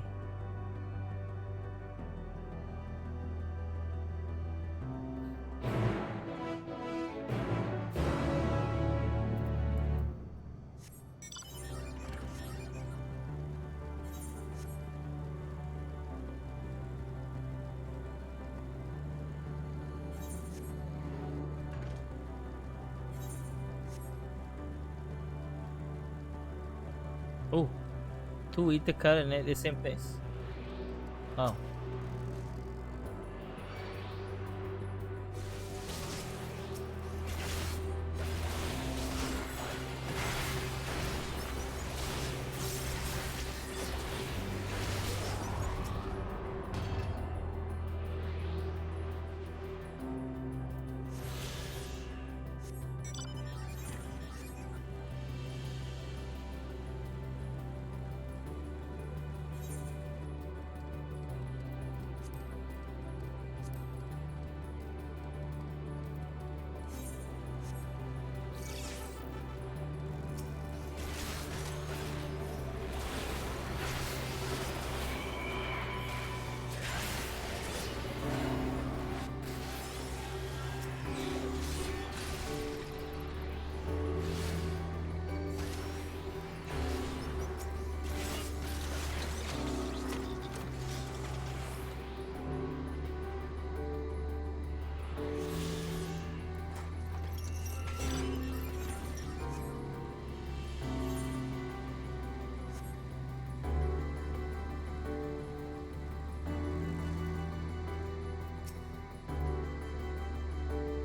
Oh, two ether current at the same place. Oh.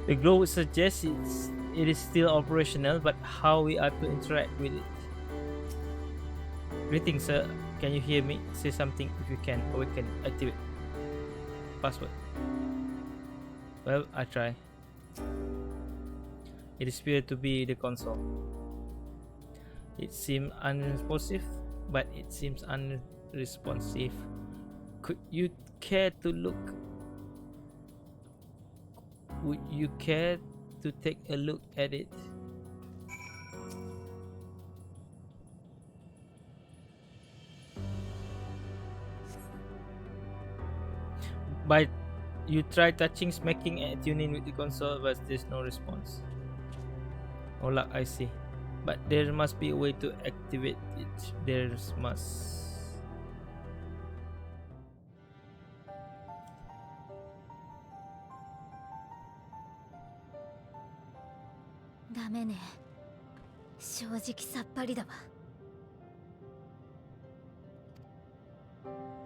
The glow would suggest it is still operational, but how we are to interact with it. Greetings, sir. Can you hear me? Say something if you can, or we can activate password. Well, I try. It appears to be the console. It seems unresponsive, but it seems unresponsive. Could you care to look? Would you care to take a look at it? But you try touching, smacking, and tuning with the console, but there's no response. Oh, luck, I see. But there must be a way to activate it. There must. ダメね。正直さっぱりだわ。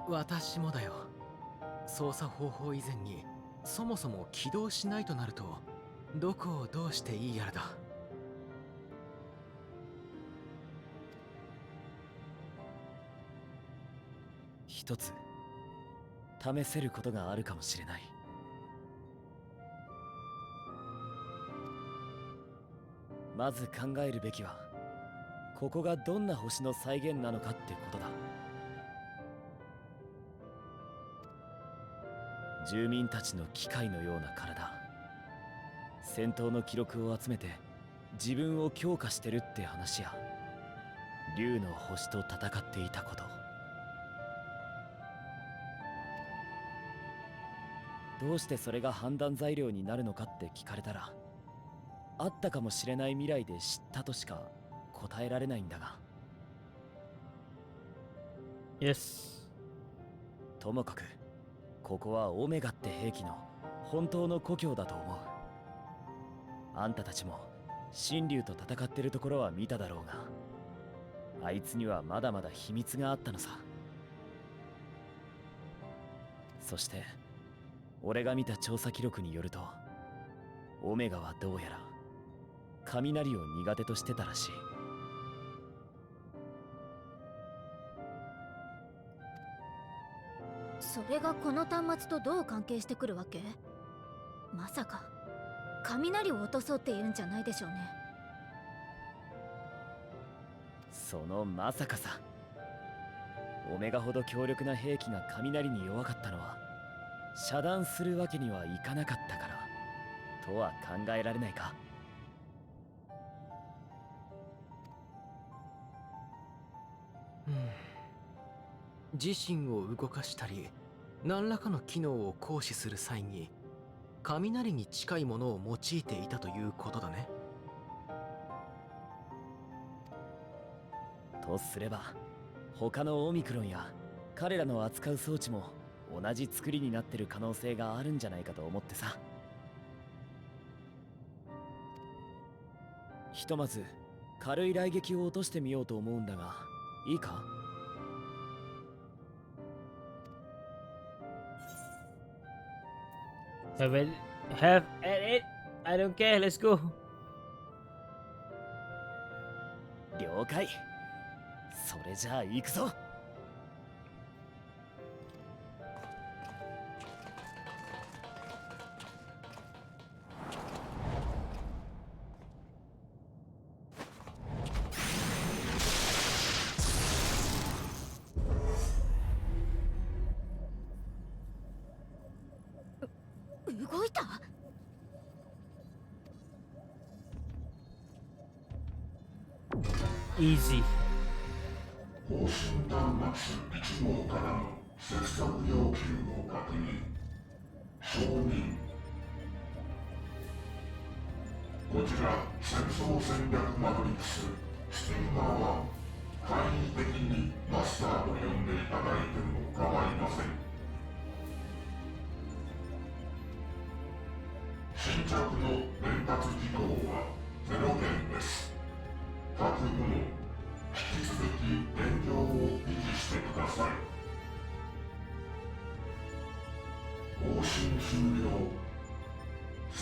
私もだよ。操作方法以前にそもそも起動しないとなると、どこをどうしていいやらだ。一つ試せることがあるかもしれない。まず考えるべきは、ここがどんな星の再現なのかってことだ。住民たちの機械のような体、戦闘の記録を集めて自分を強化してるって話や、竜の星と戦っていたこと、どうしてそれが判断材料になるのかって聞かれたら、あったかもしれない未来で知ったとしか答えられないんだが。 Yes. ともかくここはオメガって兵器の本当の故郷だと思う。あんたたちも神竜と戦ってるところは見ただろうが、あいつにはまだまだ秘密があったのさ。そして俺が見た調査記録によると、オメガはどうやら雷を苦手としてたらしい。それがこの端末とどう関係してくるわけ？まさか雷を落とそうって言うんじゃないでしょうね。そのまさかさ。オメガほど強力な兵器が雷に弱かったのは、遮断するわけにはいかなかったからとは考えられないか。自身を動かしたり何らかの機能を行使する際に雷に近いものを用いていたということだね。とすれば、他のオミクロンや彼らの扱う装置も同じ作りになってる可能性があるんじゃないかと思ってさ。ひとまず軽い雷撃を落としてみようと思うんだが、いいかHave at it. I don't care. Let's go. 了解。それじゃあ行くぞ。動いた？Easy. 方針端末1号からの接続要求を確認。承認。こちら戦争戦略マトリックススティーマーは簡易的にマスターと呼んでいただいても構いません。新着の伝達事項は0件です。各部門引き続き現状を維持してください。更新終了。接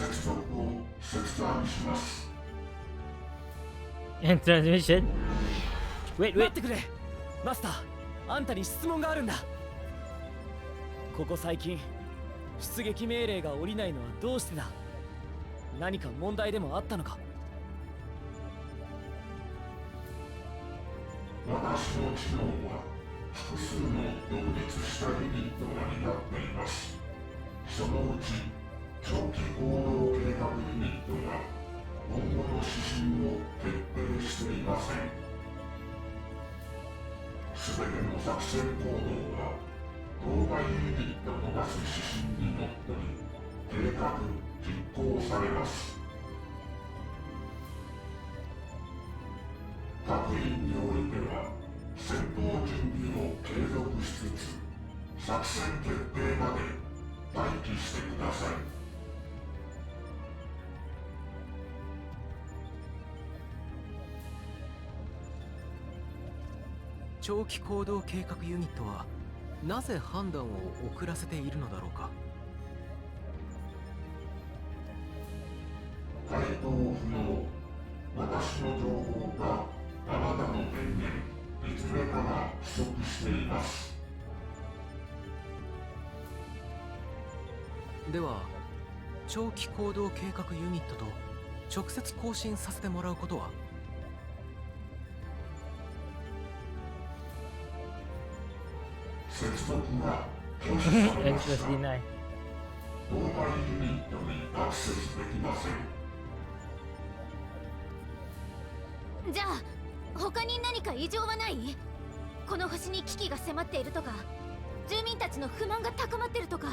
And transmission. Wait, 待 wait. ってくれマスター、あんたに質問があるんだ。ここ最近出撃命令が下りないのはどうしてだ。何か問題でもあったのか。私の知能は複数の独立したユニットが担っています。そのうち長期行動計画ユニットが今後の指針を決定していません。すべての作戦行動は当該ユニットの出す指針にのっとり計画実行されます。各員においては戦闘準備を継続しつつ作戦決定まで待機してください。長期行動計画ユニットはなぜ判断を遅らせているのだろうか。回答不能。私の情報があなたの権限いずれかが不足しています。では長期行動計画ユニットと直接交信させてもらうことは。接続が拒否されま Access した。 deny. 当該ユニットにアクセスできません。じゃあ他に何か異常はない？この星に危機が迫っているとか、住民たちの不満が高まってるとか。い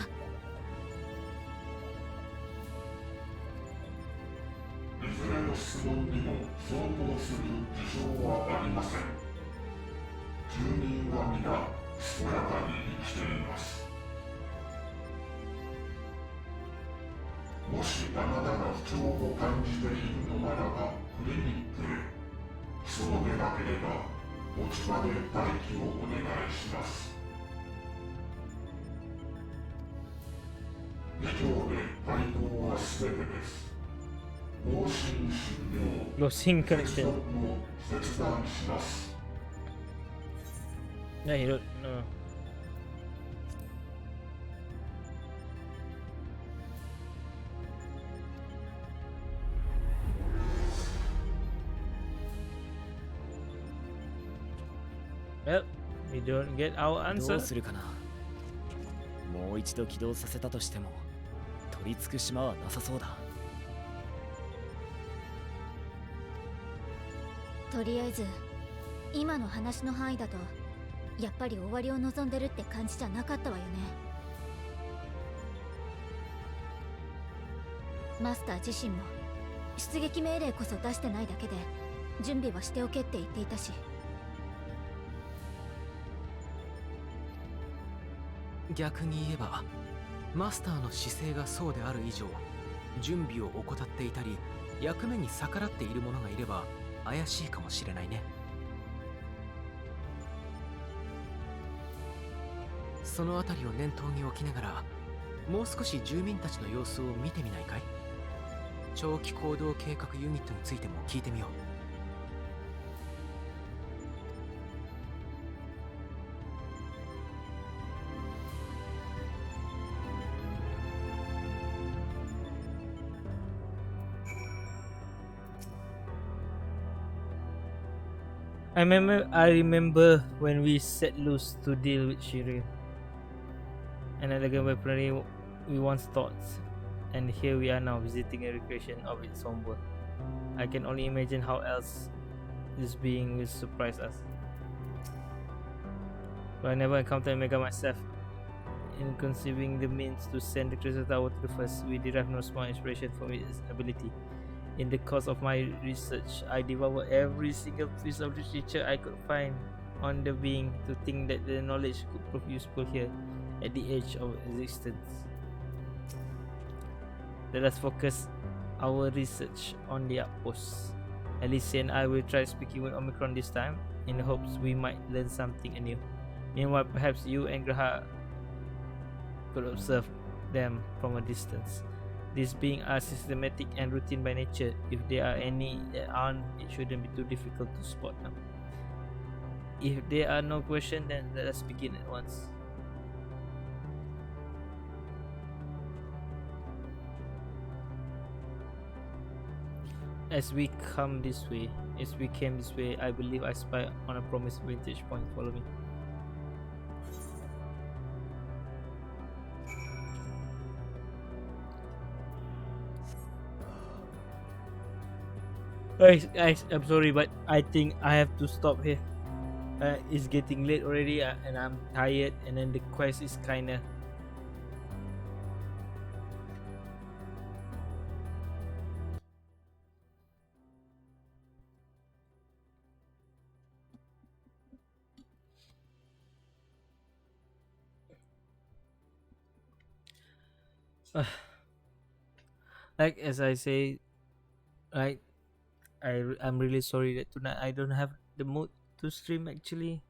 ずれの質問にも相当する事象はありません。住民は皆健やかに生きています。もしあなたが不調を感じているのならばクリニックへ。そうでなければ持ち場で待機をお願いします。以上で回答は全てです。更新終了。 Losing 接 connection. 続を切断します。 No, you don't. No. Well, we don't get our ど answer. うするかな。もう一度起動させたとしても取り付く島はなさそうだ。とりあえず今の話の範囲だとやっぱり終わりを望んでるって感じじゃなかったわよね。マスター自身も出撃命令こそ出してないだけで準備はしておけって言っていたし。逆に言えばマスターの姿勢がそうである以上、準備を怠っていたり役目に逆らっている者がいれば怪しいかもしれないね。そのあたりを念頭に置きながらもう少し住民たちの様子を見てみないかい。長期行動計画ユニットについても聞いてみよう。I remember when we set loose to deal with Shireen. An elegant weaponry we once thought, and here we are now visiting a recreation of its home world. I can only imagine how else this being will surprise us. But I never encountered Mega myself. In conceiving the means to send the crystal tower to the first, we derive no small inspiration from its ability. In the course of my research, I devoured every single piece of literature I could find on the being to think that the knowledge could prove useful here at the edge of existence. Let us focus our research on the outpost. Alicia and I will try speaking with Omicron this time, in the hopes we might learn something anew. Meanwhile, perhaps you and Graha could observe them from a distance. This being are systematic and routine by nature. If there are any that aren't, it shouldn't be too difficult to spot them. If there are no questions, then let us begin at once. As we came this way, I believe I spy on a promised vantage point. Follow me. Guys, I'm sorry, but I think I have to stop here. It's getting late already, and I'm tired. And then the quest is kinda. Like as I say, right? I'm really sorry that tonight I don't have the mood to stream actually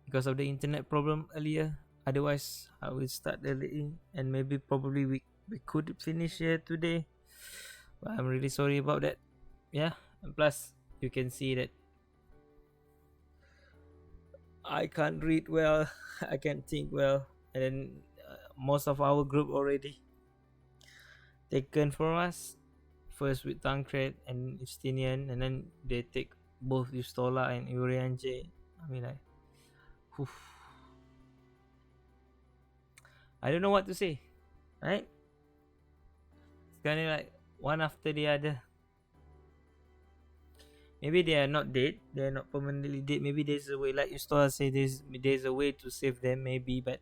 because of the internet problem earlier. Otherwise, I will start early and maybe probably we could finish here today. But I'm really sorry about that. Yeah, and plus you can see that I can't read well, I can't think well, and then most of our group already taken for us. First with Tancred and Justinian, and then they take both Yustola and Urianje. I mean, like, whew. I don't know what to say, right? It's kind of like one after the other. Maybe they are not dead. They are not permanently dead. Maybe there's a way, like Yustola say, there's a way to save them. Maybe, but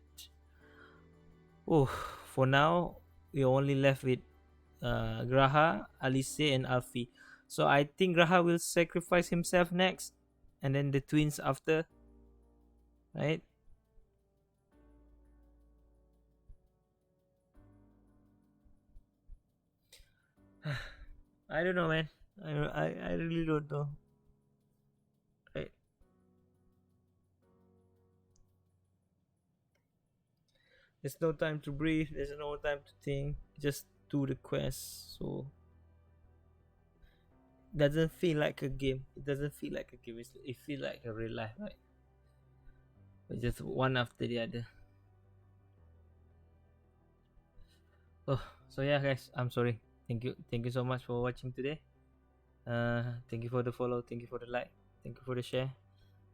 oh, for now we're only left with Graha, Alice, and Alfie. So I think Graha will sacrifice himself next, and then the twins after, right? I don't know, man. I really don't know. Right? There's no time to breathe. There's no time to think. Just do the quest. So doesn't feel like a game. It doesn't feel like a game. It feels like a real life, right? But just one after the other. Oh, so yeah, guys. I'm sorry. Thank you so much for watching today. Thank you for the follow. Thank you for the like. Thank you for the share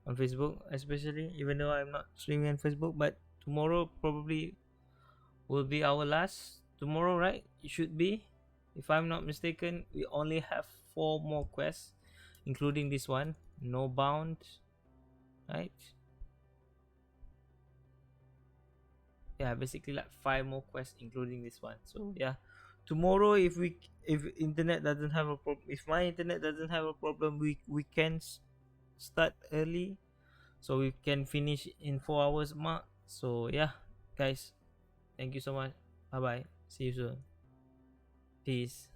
on Facebook, especially. Even though I'm not streaming on Facebook, but tomorrow probably will be our last. Tomorrow, right? It should be, if I'm not mistaken. We only have 4 more quests, including this one. No bound, right? Yeah, basically like 5 more quests, including this one. So yeah, tomorrow if internet doesn't have a problem, if my internet doesn't have a problem, we can start early, so we can finish in 4 hours mark. So yeah, guys, thank you so much. Bye bye. See you soon. Peace.